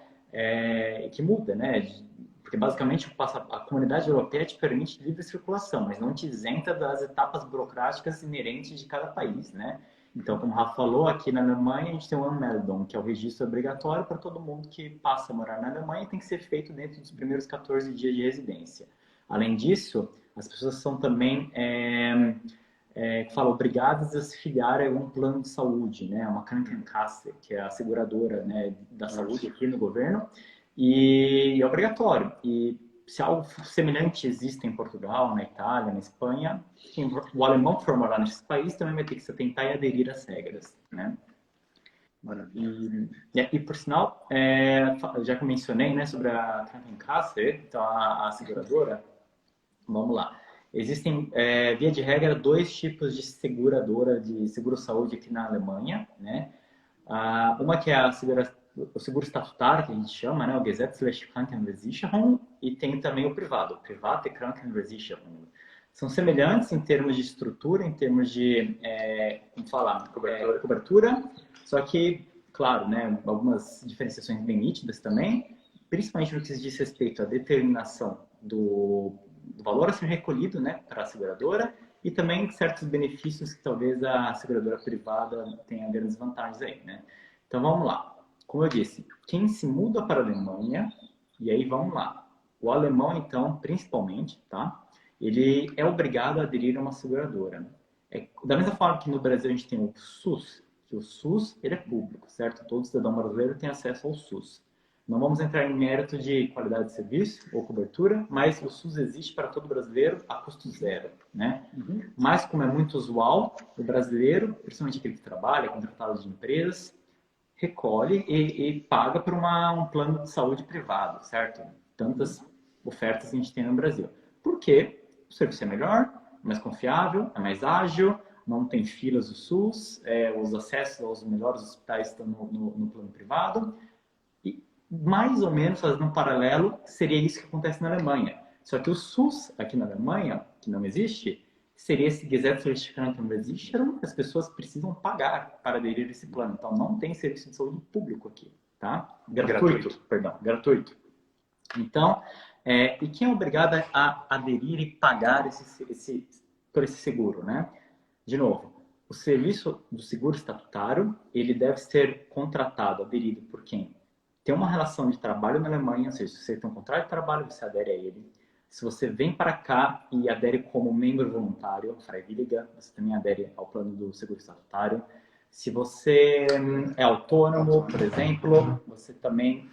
que muda, né? Porque basicamente a comunidade europeia te permite livre circulação, mas não te isenta das etapas burocráticas inerentes de cada país, né? Então, como o Rafa falou, aqui na Alemanha a gente tem o Anmeldung, que é o registro obrigatório para todo mundo que passa a morar na Alemanha e tem que ser feito dentro dos primeiros 14 dias de residência. Além disso, as pessoas são também obrigadas a se filiar a um plano de saúde, né? Uma Krankenkasse, que é a seguradora, né, da saúde aqui no governo, e é obrigatório. E se algo semelhante existe em Portugal, na Itália, na Espanha, o alemão que for morar nesses países também vai ter que se atentar e aderir às regras, né? Maravilha. E por sinal, já que eu mencionei, né, sobre a Krankenkasse, então a seguradora, vamos lá. Existem, via de regra, 2 tipos de seguradora de seguro-saúde aqui na Alemanha, né? Uma que é o seguro estatutário, que a gente chama, né? O Gesetzliche Krankenversicherung, e tem também o privado, o Private Krankenversicherung. São semelhantes em termos de estrutura, em termos de, cobertura, só que, claro, né, algumas diferenciações bem nítidas também, principalmente no que diz respeito à determinação do valor a ser recolhido, né, para a seguradora, e também certos benefícios que talvez a seguradora privada tenha grandes vantagens aí, né? Então vamos lá. Como eu disse, quem se muda para a Alemanha, e aí vamos lá. O alemão, então, principalmente, tá? Ele é obrigado a aderir a uma seguradora. Da mesma forma que no Brasil a gente tem o SUS, que o SUS ele é público, certo? Todo cidadão brasileiro tem acesso ao SUS. Não vamos entrar em mérito de qualidade de serviço ou cobertura, mas o SUS existe para todo brasileiro a custo zero, né? Mas, como é muito usual, o brasileiro, principalmente aquele que trabalha, contratado de empresas, recolhe e paga por um plano de saúde privado, certo? Tantas ofertas que a gente tem no Brasil. Por quê? O serviço é melhor, mais confiável, é mais ágil, não tem filas do SUS, os acessos aos melhores hospitais estão no plano privado. E, mais ou menos, fazendo um paralelo, seria isso que acontece na Alemanha. Só que o SUS, aqui na Alemanha, que não existe, seria esse Gesetzliche Krankenversicherung, que as pessoas precisam pagar para aderir a esse plano. Então, não tem serviço de saúde público aqui, tá? Gratuito. Então, e quem é obrigado a aderir e pagar por esse seguro, né? De novo, o serviço do seguro estatutário, ele deve ser contratado, aderido por quem tem uma relação de trabalho na Alemanha, ou seja, se você tem um contrato de trabalho, você adere a ele. Se você vem para cá e adere como membro voluntário, Freiwilliger, você também adere ao plano do seguro estatutário. Se você é autônomo, por exemplo, você também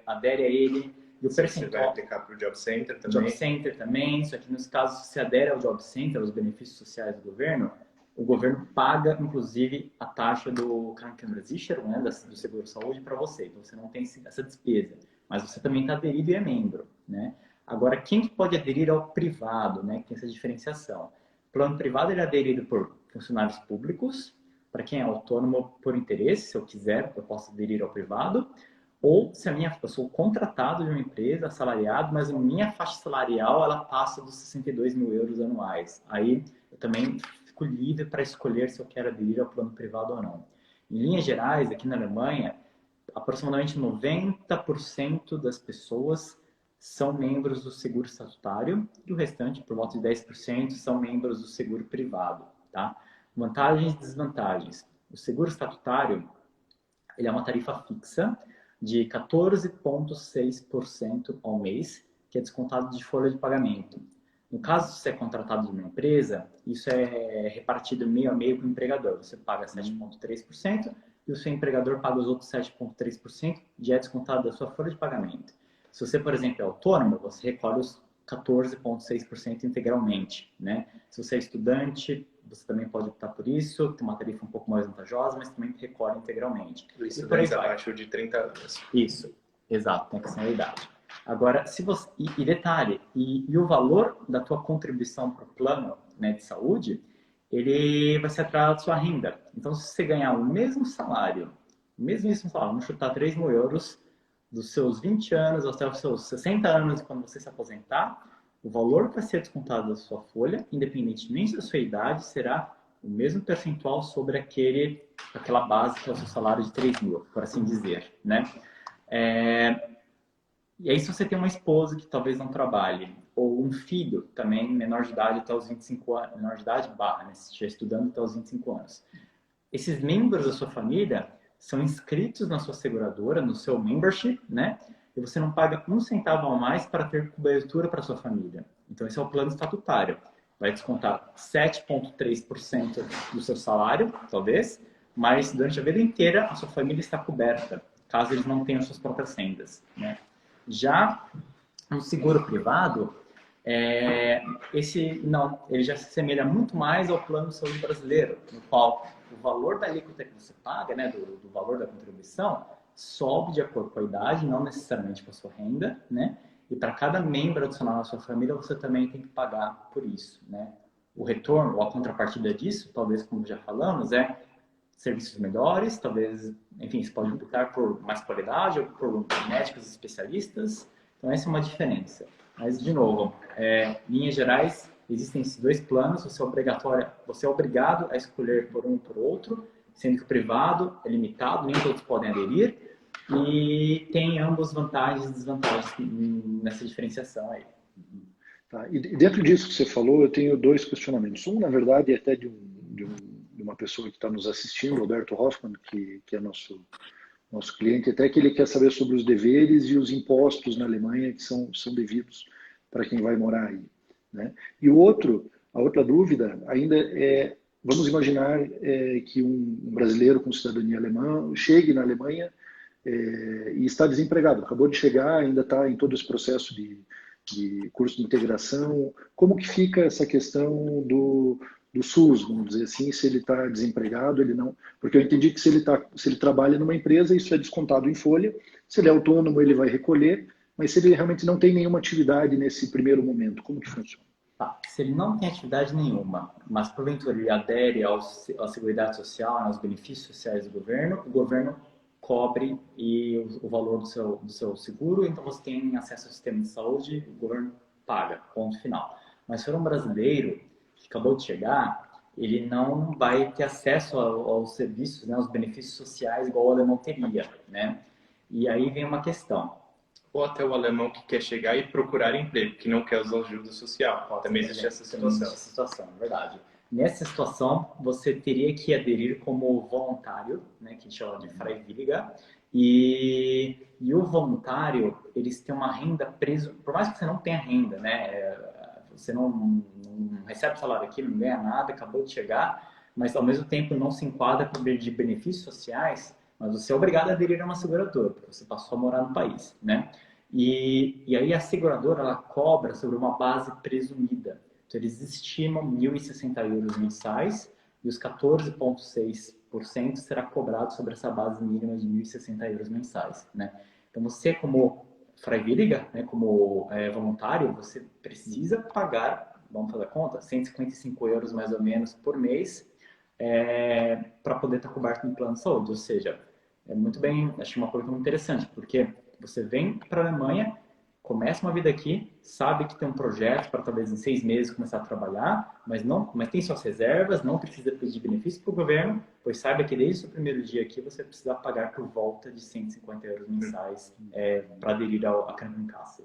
adere a ele. E o percentual... Você vai aplicar para o Job Center também. Job Center também, só que nos casos, se você adere ao Job Center, aos benefícios sociais do governo, o governo paga, inclusive, a taxa do Krankenversicherung, né, do seguro-saúde, para você. Então, você não tem essa despesa. Mas você também está aderido e é membro, né? Agora, quem que pode aderir ao privado, né? Que tem essa diferenciação. O plano privado ele é aderido por funcionários públicos, para quem é autônomo por interesse, se eu quiser, eu posso aderir ao privado, ou se eu sou contratado de uma empresa, assalariado, mas a minha faixa salarial ela passa dos 62 mil euros anuais. Aí eu também fico livre para escolher se eu quero aderir ao plano privado ou não. Em linhas gerais, aqui na Alemanha, aproximadamente 90% das pessoas são membros do seguro estatutário e o restante, por volta de 10%, são membros do seguro privado, tá? Vantagens e desvantagens. O seguro estatutário, ele é uma tarifa fixa de 14,6% ao mês, que é descontado de folha de pagamento. No caso, se você é contratado de uma empresa, isso é repartido meio a meio com o empregador. Você paga 7,3% e o seu empregador paga os outros 7,3%, já é descontado da sua folha de pagamento. Se você, por exemplo, é autônomo, você recolhe os 14,6% integralmente, né? Se você é estudante, você também pode optar por isso, tem uma tarifa um pouco mais vantajosa, mas também recolhe integralmente. Estudantes abaixo de 30 anos. Isso, exato, tem a questão da idade. Agora, se você, e detalhe, e o valor da tua contribuição para o plano, né, de saúde, ele vai ser atrelado à sua renda. Então, se você ganhar o mesmo salário, vamos chutar 3 mil euros, dos seus 20 anos até os seus 60 anos, quando você se aposentar, o valor que vai ser descontado da sua folha, independentemente da sua idade, será o mesmo percentual sobre aquela base que é o seu salário de 3 mil, por assim dizer, né? E aí, se você tem uma esposa que talvez não trabalhe, ou um filho também menor de idade até os 25 anos, menor de idade barra, né, se estiver estudando até os 25 anos, esses membros da sua família são inscritos na sua seguradora, no seu membership, né? E você não paga um centavo a mais para ter cobertura para sua família. Então, esse é o plano estatutário. Vai descontar 7,3% do seu salário, talvez, mas durante a vida inteira a sua família está coberta, caso eles não tenham suas próprias rendas, né? Já no seguro privado, ele já se assemelha muito mais ao plano de saúde brasileiro, no qual o valor da alíquota que você paga, né, do valor da contribuição, sobe de acordo com a idade, não necessariamente com a sua renda, né? E para cada membro adicional da sua família, você também tem que pagar por isso, né? O retorno, ou a contrapartida disso, talvez, como já falamos, é serviços melhores, talvez, enfim, você pode optar por mais qualidade ou por médicos especialistas. Então, essa é uma diferença. Mas, de novo, em linhas gerais, existem esses dois planos, você é obrigado a escolher por um ou por outro, sendo que o privado é limitado, nem todos podem aderir, e tem ambos vantagens e desvantagens nessa diferenciação aí. Tá. E dentro disso que você falou, eu tenho dois questionamentos. Um, na verdade, é até de uma pessoa que está nos assistindo, Alberto Hoffman, que é nosso cliente, até que ele quer saber sobre os deveres e os impostos na Alemanha que são devidos para quem vai morar aí, né? E a outra dúvida ainda é, vamos imaginar que um brasileiro com cidadania alemã chegue na Alemanha e está desempregado, acabou de chegar, ainda está em todo esse processo de curso de integração. Como que fica essa questão do SUS, vamos dizer assim, se ele está desempregado, ele não... Porque eu entendi que se ele trabalha numa empresa, isso é descontado em folha, se ele é autônomo, ele vai recolher, mas se ele realmente não tem nenhuma atividade nesse primeiro momento, como que funciona? Tá. Se ele não tem atividade nenhuma, mas porventura ele adere à Seguridade Social, aos benefícios sociais do governo, o governo cobre o valor do seu seguro, então você tem acesso ao sistema de saúde, o governo paga, ponto final. Mas se for um brasileiro que acabou de chegar, ele não vai ter acesso aos serviços, né, aos benefícios sociais igual o alemão teria, né? E aí vem uma questão. Ou até o alemão que quer chegar e procurar emprego, que não quer usar ajuda social. Também existe essa situação. É verdade. Nessa situação, você teria que aderir como voluntário, né, que a gente chama de Freiwilliger, e o voluntário, eles têm uma renda preso, por mais que você não tenha renda, né, você não recebe salário aqui, não ganha nada, acabou de chegar, mas ao mesmo tempo não se enquadra de benefícios sociais, mas você é obrigado a aderir a uma seguradora, porque você passou a morar no país, né? E aí a seguradora, ela cobra sobre uma base presumida. Então, eles estimam 1.060 euros mensais e os 14,6% será cobrado sobre essa base mínima de 1.060 euros mensais, né? Então, você como Freiwilliger, né, como voluntário, você precisa pagar, vamos fazer a conta, 155 euros mais ou menos por mês para poder estar coberto no plano de saúde. Ou seja, muito bem, acho uma coisa muito interessante, porque você vem para a Alemanha, começa uma vida aqui, sabe que tem um projeto para talvez em 6 meses começar a trabalhar, mas tem suas reservas, não precisa pedir benefício para o governo, pois saiba que desde o seu primeiro dia aqui você precisa pagar por volta de 150 euros mensais para aderir à Krankenkasse.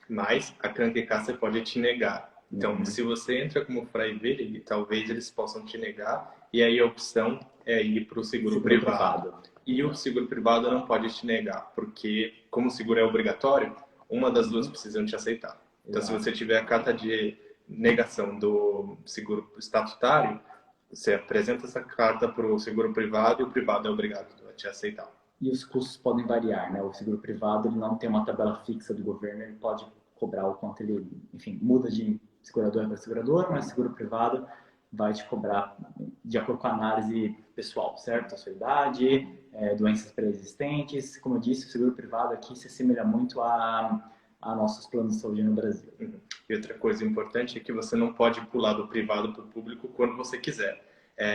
Mas a Krankenkasse pode te negar. Então, se você entra como Freiwilliger, talvez eles possam te negar e aí a opção é ir para o seguro privado. E o seguro privado não pode te negar, porque como o seguro é obrigatório, uma das duas precisam te aceitar. Então, se você tiver a carta de negação do seguro estatutário, você apresenta essa carta para o seguro privado e o privado é obrigado a te aceitar. E os custos podem variar, né? O seguro privado ele não tem uma tabela fixa do governo, ele pode cobrar o quanto ele, enfim, muda de seguradora para seguradora, mas o seguro privado vai te cobrar de acordo com a análise pessoal, certo? A sua idade, doenças pré-existentes. Como eu disse, o seguro privado aqui se assemelha muito a nossos planos de saúde no Brasil. E outra coisa importante é que você não pode pular do privado para o público quando você quiser.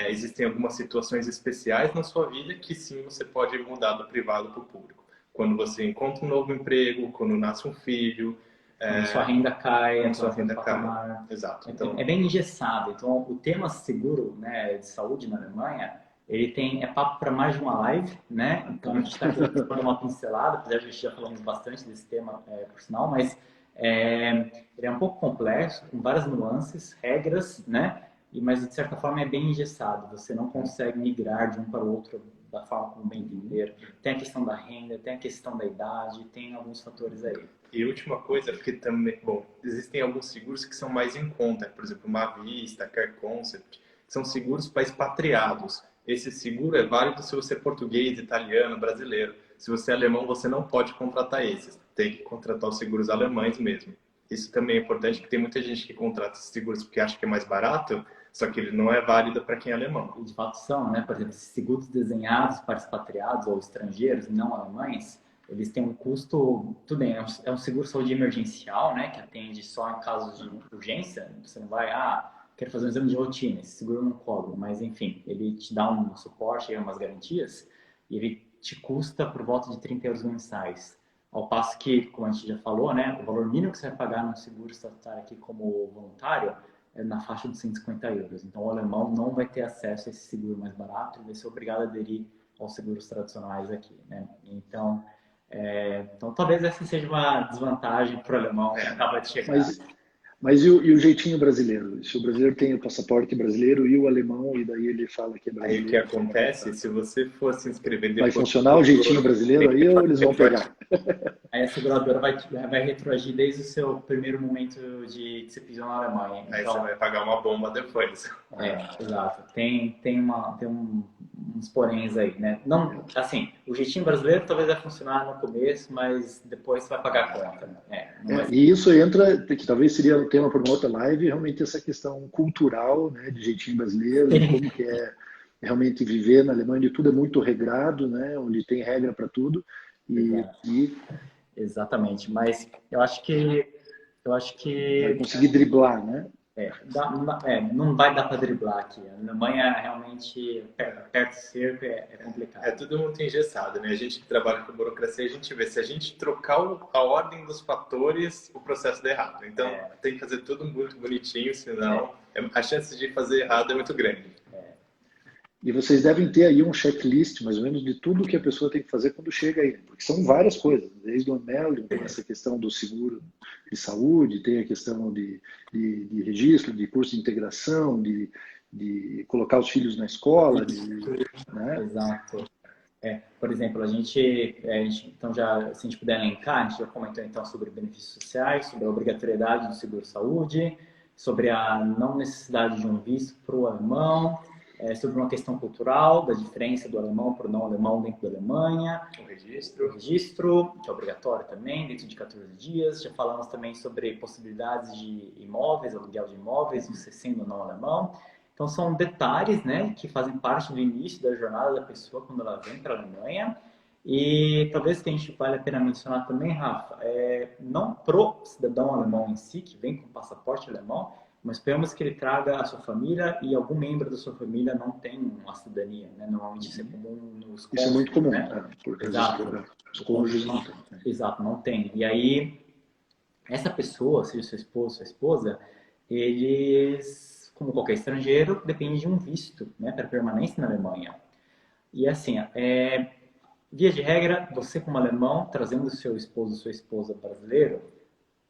Existem algumas situações especiais na sua vida que sim, você pode mudar do privado para o público. Quando você encontra um novo emprego, quando nasce um filho... Quando sua renda cai, quando sua renda cai. Exato. Então, é bem engessado. Então, o tema seguro, né, de saúde na Alemanha, ele é papo para mais de uma live, né? Então, a gente está aqui dando uma pincelada, apesar de a gente já falamos bastante desse tema, por sinal, mas ele é um pouco complexo, com várias nuances, regras, né? Mas, de certa forma, é bem engessado. Você não consegue migrar de um para o outro da forma como bem entender. Tem a questão da renda, tem a questão da idade, tem alguns fatores aí. E última coisa, porque também, bom, existem alguns seguros que são mais em conta, por exemplo, Mavista, Care Concept, são seguros para expatriados. Esse seguro é válido se você é português, italiano, brasileiro. Se você é alemão, você não pode contratar esses. Tem que contratar os seguros alemães mesmo. Isso também é importante, porque tem muita gente que contrata esses seguros porque acha que é mais barato, só que ele não é válido para quem é alemão. E de fato são, né? Por exemplo, esses seguros desenhados para expatriados ou estrangeiros, não alemães, eles têm um custo, tudo bem, é um seguro saúde emergencial, né? Que atende só em casos de urgência. Você não vai, quero fazer um exame de rotina, esse seguro não cobre, mas enfim, ele te dá um suporte, umas garantias, e ele te custa por volta de 30 euros mensais. Ao passo que, como a gente já falou, né? O valor mínimo que você vai pagar num seguro estatutário aqui como voluntário é na faixa de 150 euros. Então, o alemão não vai ter acesso a esse seguro mais barato, ele vai ser obrigado a aderir aos seguros tradicionais aqui, né? Então, talvez essa seja uma desvantagem para o alemão que acaba de chegar. Mas e o jeitinho brasileiro? Se o brasileiro tem o passaporte brasileiro e o alemão, e daí ele fala que é brasileiro. Aí o que acontece, se você for se inscrever depois... Vai funcionar o jeitinho brasileiro aí ou eles vão pegar? Aí a seguradora vai retroagir desde o seu primeiro momento que você pisou na Alemanha. Aí você vai pagar uma bomba depois. Exato. Tem uns poréns aí, né? Não, assim, o jeitinho brasileiro talvez vai funcionar no começo, mas depois você vai pagar a conta. E isso entra, que talvez seria um tema para uma outra live, realmente essa questão cultural, né, de jeitinho brasileiro, de como que é realmente viver na Alemanha, onde tudo é muito regrado, né, onde tem regra para tudo. Exatamente, mas eu acho que vai conseguir driblar, né? Não vai dar para driblar aqui. A Alemanha realmente aperta o cerco, é complicado. É tudo muito engessado, né? A gente que trabalha com burocracia, a gente vê, se a gente trocar a ordem dos fatores, o processo dá errado. Então, tem que fazer tudo muito bonitinho, senão a chance de fazer errado é muito grande. E vocês devem ter aí um checklist, mais ou menos, de tudo que a pessoa tem que fazer quando chega aí. Porque são várias coisas. Desde o ANEL, tem essa questão do seguro de saúde, tem a questão de registro, de curso de integração, de colocar os filhos na escola. Né? Exato. Por exemplo, a gente, então já, se a gente puder elencar, a gente já comentou então sobre benefícios sociais, sobre a obrigatoriedade do seguro-saúde, sobre a não necessidade de um visto para o alemão, sobre uma questão cultural, da diferença do alemão para o não alemão dentro da Alemanha. O registro, que é obrigatório também, dentro de 14 dias. Já falamos também sobre possibilidades de imóveis, aluguel de imóveis, você sendo não alemão. Então, são detalhes, né, que fazem parte do início da jornada da pessoa quando ela vem para a Alemanha. E talvez que a gente vale a pena mencionar também, Rafa, não pro cidadão alemão em si, que vem com passaporte alemão, mas esperamos que ele traga a sua família e algum membro da sua família não tem uma cidadania, né? Normalmente isso é comum nos cônjuges. Isso é muito comum, né? Exato. Os cônjuges não têm. Exato, não tem. E aí, essa pessoa, seja seu esposo, sua esposa, eles, como qualquer estrangeiro, dependem de um visto, né, para permanência na Alemanha. E assim, via de regra, você como alemão, trazendo seu esposo, sua esposa brasileiro,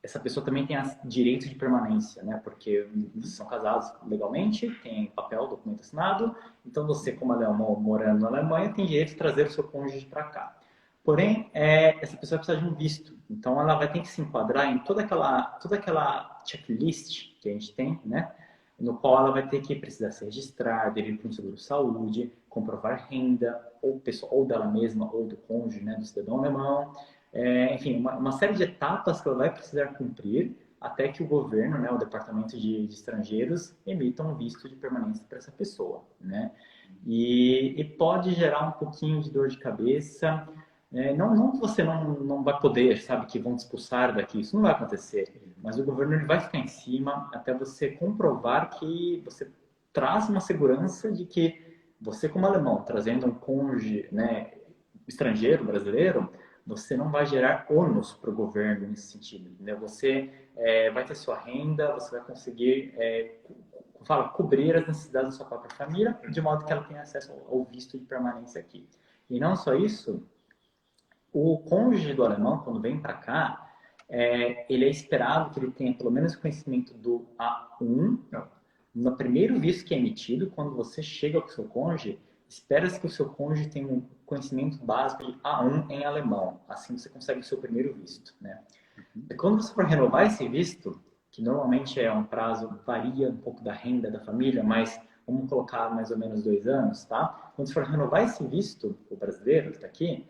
essa pessoa também tem direito de permanência, né? Porque vocês são casados legalmente, tem papel, documento assinado, então você, como alemão morando na Alemanha, tem direito de trazer o seu cônjuge para cá. Porém, essa pessoa precisa de um visto, então ela vai ter que se enquadrar em toda aquela checklist que a gente tem, né? No qual ela vai ter que precisar se registrar, deve ir para um seguro-saúde, comprovar renda, ou dela mesma, ou do cônjuge, né, do cidadão alemão. Enfim, uma série de etapas que ela vai precisar cumprir até que o governo, né, o Departamento de Estrangeiros, emita um visto de permanência para essa pessoa, né? E pode gerar um pouquinho de dor de cabeça. Não que você não vai poder, sabe, que vão te expulsar daqui, isso não vai acontecer, mas o governo ele vai ficar em cima até você comprovar que você traz uma segurança de que você, como alemão, trazendo um cônjuge, né, estrangeiro, brasileiro, você não vai gerar ônus para o governo nesse sentido, entendeu? Você vai ter sua renda, você vai conseguir cobrir as necessidades da sua própria família, de modo que ela tenha acesso ao visto de permanência aqui. E não só isso, o cônjuge do alemão, quando vem para cá, ele é esperado que ele tenha pelo menos conhecimento do A1. No primeiro visto que é emitido, quando você chega com o seu cônjuge, espera-se que o seu cônjuge tenha um conhecimento básico de A1 em alemão. Assim você consegue o seu primeiro visto, né? E quando você for renovar esse visto, que normalmente é um prazo, varia um pouco da renda da família, mas vamos colocar mais ou menos 2 anos, tá? Quando você for renovar esse visto, o brasileiro que está aqui,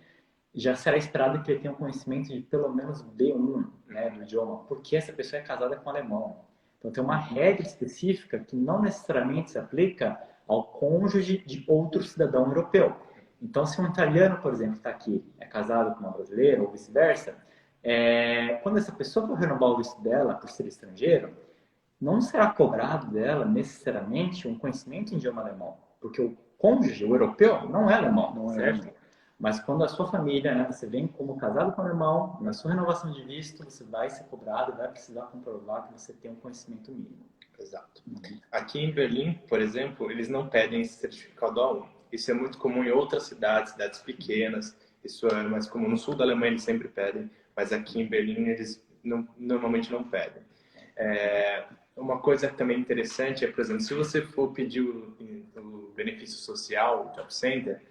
já será esperado que ele tenha um conhecimento de pelo menos B1, né, do idioma, porque essa pessoa é casada com um alemão. Então tem uma regra específica que não necessariamente se aplica ao cônjuge de outro cidadão europeu. Então se um italiano, por exemplo, está aqui, é casado com uma brasileira ou vice-versa, quando essa pessoa for renovar o visto dela por ser estrangeiro, não será cobrado dela necessariamente um conhecimento em idioma alemão, porque o cônjuge, o europeu, não é alemão, não certo? Mas quando a sua família, né, você vem como casado com o irmão, na sua renovação de visto, você vai ser cobrado, vai precisar comprovar que você tem um conhecimento mínimo. Exato. Aqui em Berlim, por exemplo, eles não pedem esse certificado A1. Isso é muito comum em outras cidades pequenas. Isso é mais comum no sul da Alemanha, eles sempre pedem, mas aqui em Berlim eles normalmente não pedem. Uma coisa também interessante é, por exemplo, se você for pedir o benefício social, o Job Center,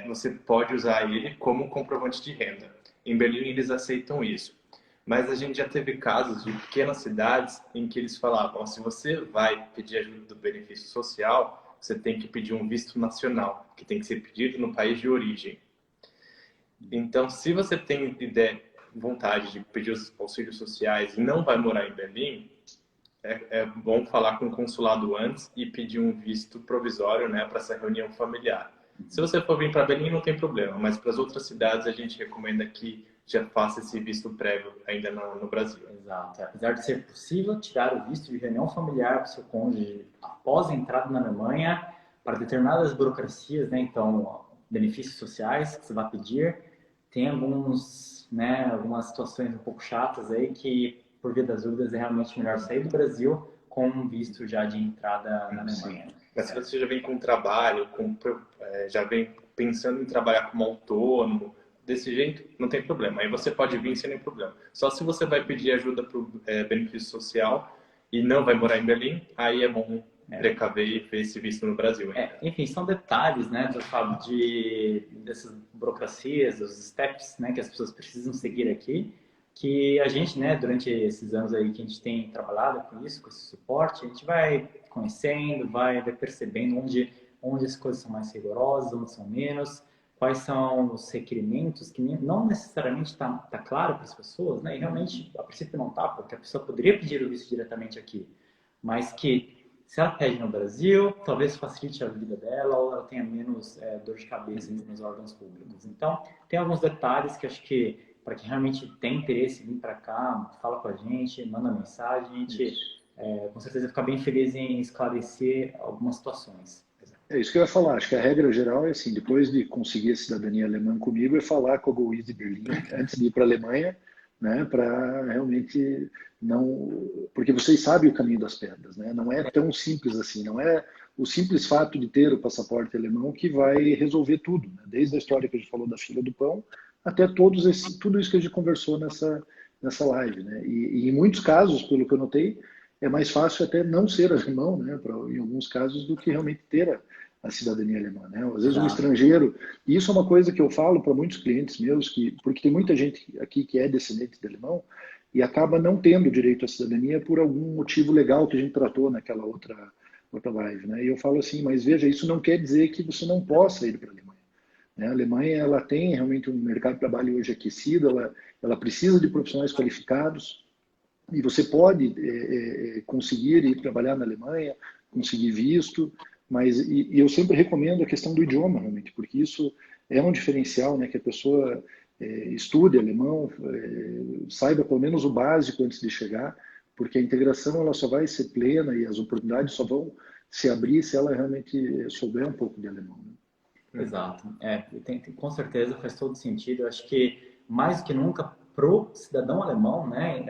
você pode usar ele como comprovante de renda. Em Berlim eles aceitam isso. Mas a gente já teve casos de pequenas cidades em que eles falavam, se você vai pedir ajuda do benefício social, você tem que pedir um visto nacional, que tem que ser pedido no país de origem. Então, se você tem vontade de pedir os auxílios sociais e não vai morar em Berlim, é bom falar com o consulado antes e pedir um visto provisório, né, para essa reunião familiar. Se você for vir para Berlim, não tem problema, mas para as outras cidades a gente recomenda que já faça esse visto prévio ainda no Brasil. Exato. Apesar de ser possível tirar o visto de reunião familiar para o seu cônjuge após a entrada na Alemanha, para determinadas burocracias, né, então benefícios sociais que você vai pedir, tem algumas situações um pouco chatas aí que, por via das dúvidas, é realmente melhor sair do Brasil com um visto já de entrada na Alemanha. Mas se você já vem com trabalho, já vem pensando em trabalhar como autônomo, desse jeito, não tem problema. Aí você pode vir sem nenhum problema. Só se você vai pedir ajuda para o benefício social e não vai morar em Berlim, aí é bom precaver e ver esse visto no Brasil. Enfim, são detalhes, né, Fábio, dessas burocracias, dos steps, né, que as pessoas precisam seguir aqui, que a gente, né, durante esses anos aí que a gente tem trabalhado com isso, com esse suporte, a gente vai conhecendo, vai percebendo onde as coisas são mais rigorosas, onde são menos, quais são os requerimentos que não necessariamente está claro para as pessoas, né, e realmente, a princípio não está, porque a pessoa poderia pedir o visto diretamente aqui, mas que se ela pede no Brasil, talvez facilite a vida dela ou ela tenha menos dor de cabeça nos órgãos públicos. Então, tem alguns detalhes que acho que, para quem realmente tem interesse em vir para cá, fala com a gente, manda mensagem, a gente com certeza vai ficar bem feliz em esclarecer algumas situações. É isso que eu ia falar. Acho que a regra geral é assim, depois de conseguir a cidadania alemã comigo, é falar com a Go Easy Berlim antes de ir para a Alemanha, né, para realmente não... Porque vocês sabem o caminho das pedras, né? Não é tão simples assim, não é o simples fato de ter o passaporte alemão que vai resolver tudo, né? Desde a história que a gente falou da fila do pão até tudo isso que a gente conversou nessa live, né? E em muitos casos, pelo que eu notei, é mais fácil até não ser alemão, né? Em alguns casos, do que realmente ter a cidadania alemã, né? Às vezes um Exato. estrangeiro, e isso é uma coisa que eu falo para muitos clientes meus, porque tem muita gente aqui que é descendente de alemão e acaba não tendo direito à cidadania por algum motivo legal que a gente tratou naquela outra live, né? E eu falo assim, mas veja, isso não quer dizer que você não possa ir para a Alemanha, né? A Alemanha, ela tem realmente um mercado de trabalho hoje aquecido, ela precisa de profissionais qualificados, e você pode conseguir ir trabalhar na Alemanha, conseguir visto, mas e eu sempre recomendo a questão do idioma, realmente, porque isso é um diferencial, né? Que a pessoa estude alemão, saiba pelo menos o básico antes de chegar, porque a integração ela só vai ser plena e as oportunidades só vão se abrir se ela realmente souber um pouco de alemão, né? Exato. Com certeza faz todo sentido. Eu acho que mais do que nunca pro cidadão alemão, né,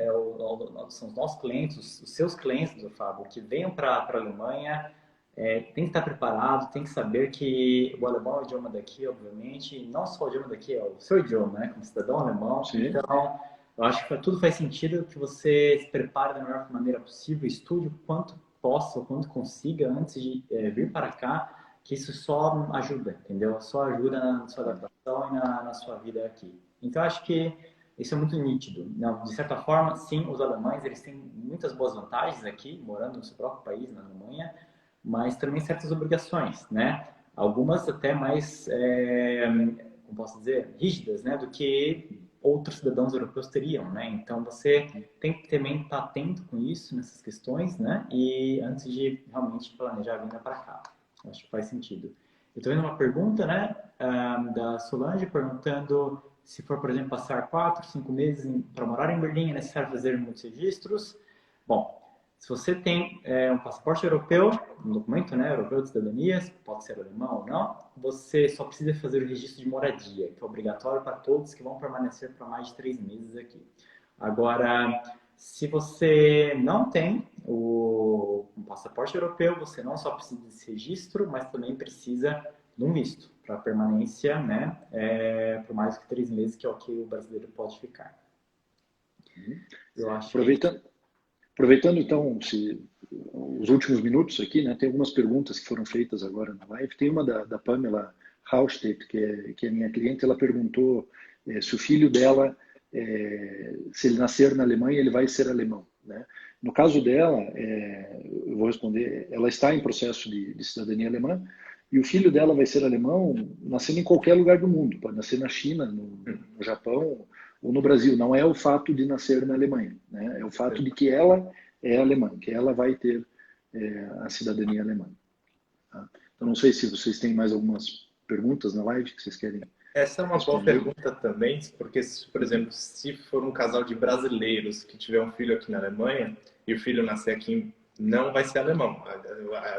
são os nossos clientes, os seus clientes, do Fábio, que venham para a Alemanha, tem que estar preparado, tem que saber que o alemão é o idioma daqui, obviamente, e não só o idioma daqui, é o seu idioma, né, como cidadão alemão. Sim. Então, eu acho que tudo faz sentido que você se prepare da melhor maneira possível, estude o quanto possa, o quanto consiga antes de vir para cá, que isso só ajuda, entendeu? Só ajuda na sua adaptação e na sua vida aqui. Então, acho que isso é muito nítido. Não, de certa forma, sim, os alemães eles têm muitas boas vantagens aqui, morando no seu próprio país, na Alemanha, mas também certas obrigações, né? Algumas até mais, como posso dizer, rígidas, né? Do que outros cidadãos europeus teriam, né? Então, você tem que também estar atento com isso, nessas questões, né? E antes de realmente planejar a vinda para cá. Acho que faz sentido. Eu estou vendo uma pergunta, né, da Solange, perguntando se for, por exemplo, passar 4, 5 meses para morar em Berlim, é necessário fazer muitos registros. Bom, se você tem um passaporte europeu, um documento, né, europeu de cidadania, pode ser alemão ou não, você só precisa fazer o registro de moradia, que é obrigatório para todos que vão permanecer por mais de 3 meses aqui. Agora, se você não tem um passaporte europeu, você não só precisa desse registro, mas também precisa de um visto para permanência, né, por mais que 3 meses, que é o que o brasileiro pode ficar. Eu acho Aproveitando então os últimos minutos aqui, né, tem algumas perguntas que foram feitas agora na live. Tem uma da Pamela Haustedt, que é minha cliente, ela perguntou se o filho dela, se ele nascer na Alemanha, ele vai ser alemão, né? No caso dela, eu vou responder, ela está em processo de cidadania alemã, e o filho dela vai ser alemão nascendo em qualquer lugar do mundo, pode nascer na China, no Japão ou no Brasil. Não é o fato de nascer na Alemanha, né? É o fato de que ela é alemã, que ela vai ter a cidadania alemã. Tá? Então, não sei se vocês têm mais algumas perguntas na live que vocês querem. Essa é uma boa pergunta também, porque, por exemplo, se for um casal de brasileiros que tiver um filho aqui na Alemanha e o filho nascer aqui, não vai ser alemão.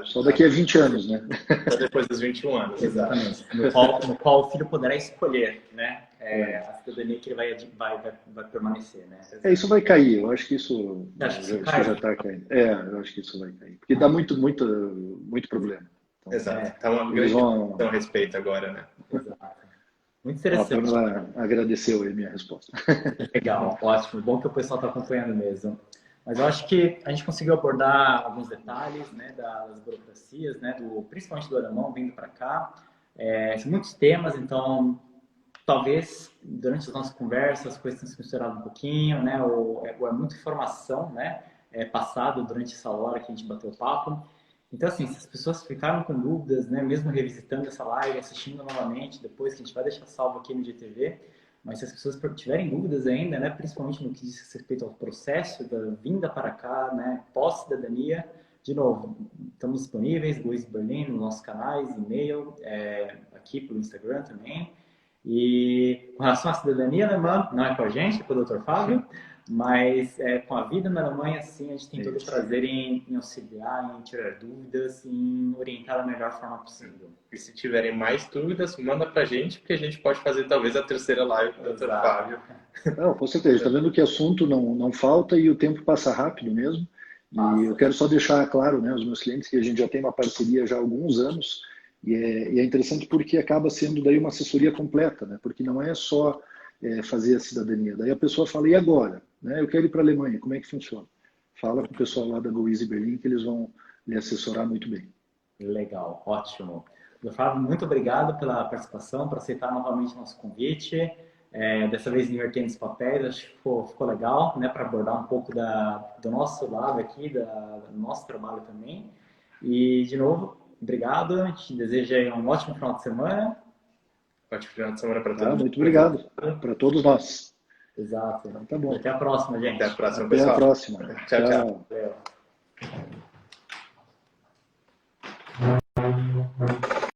Só daqui a 20 anos, né? Só depois dos 21 anos. Exatamente. No qual o filho poderá escolher, né, a cidadania que ele vai permanecer, né? Isso vai cair. Eu acho que isso já está caindo. Eu acho que isso vai cair. Porque dá muito problema. Então, exato. Está uma grande discussão a respeito agora, né? Exato. Muito interessante. Ela agradeceu a minha resposta. Legal, ótimo. Bom que o pessoal está acompanhando mesmo. Mas eu acho que a gente conseguiu abordar alguns detalhes, né, das burocracias, né, principalmente do alemão vindo para cá. São muitos temas, então talvez durante as nossas conversas as coisas tenham se misturado um pouquinho, né, ou é muita informação, né, passada durante essa hora que a gente bateu o papo. Então, assim, se as pessoas ficaram com dúvidas, né, mesmo revisitando essa live, assistindo novamente, depois que a gente vai deixar salvo aqui no IGTV, mas se as pessoas tiverem dúvidas ainda, né, principalmente no que diz respeito ao processo da vinda para cá, né, pós-cidadania, de novo, estamos disponíveis, Go Easy Berlin, nos nossos canais, e-mail, aqui pelo Instagram também. E com relação à cidadania alemã, não é com a gente, é com o Dr. Fábio, mas com a vida na Alemanha, sim, a gente tem todo o prazer em auxiliar, em tirar dúvidas, em orientar da melhor forma possível. E se tiverem mais dúvidas, manda pra gente, porque a gente pode fazer talvez a terceira live do Dr. Fábio. Não, com certeza. Está vendo que assunto não falta e o tempo passa rápido mesmo. E eu quero só deixar claro, né, aos meus clientes que a gente já tem uma parceria já há alguns anos e é interessante porque acaba sendo daí uma assessoria completa, né? Porque não é só fazer a cidadania. Daí a pessoa fala, e agora? né? Eu quero ir para a Alemanha, como é que funciona? Fala com o pessoal lá da GoEasy Berlim que eles vão lhe assessorar muito bem. Legal, ótimo. Doutor Fábio, muito obrigado pela participação, por aceitar novamente o nosso convite. Dessa vez invertendo os papéis, acho que ficou legal, né, para abordar um pouco do nosso lado aqui, do nosso trabalho também. E, de novo, obrigado, a gente deseja um ótimo final de semana. Ótimo final de semana para todos. Muito obrigado para todos nós. Exato. Então, tá bom. Até a próxima, gente. Até a próxima, Até pessoal. a próxima. Tchau, tchau. Valeu.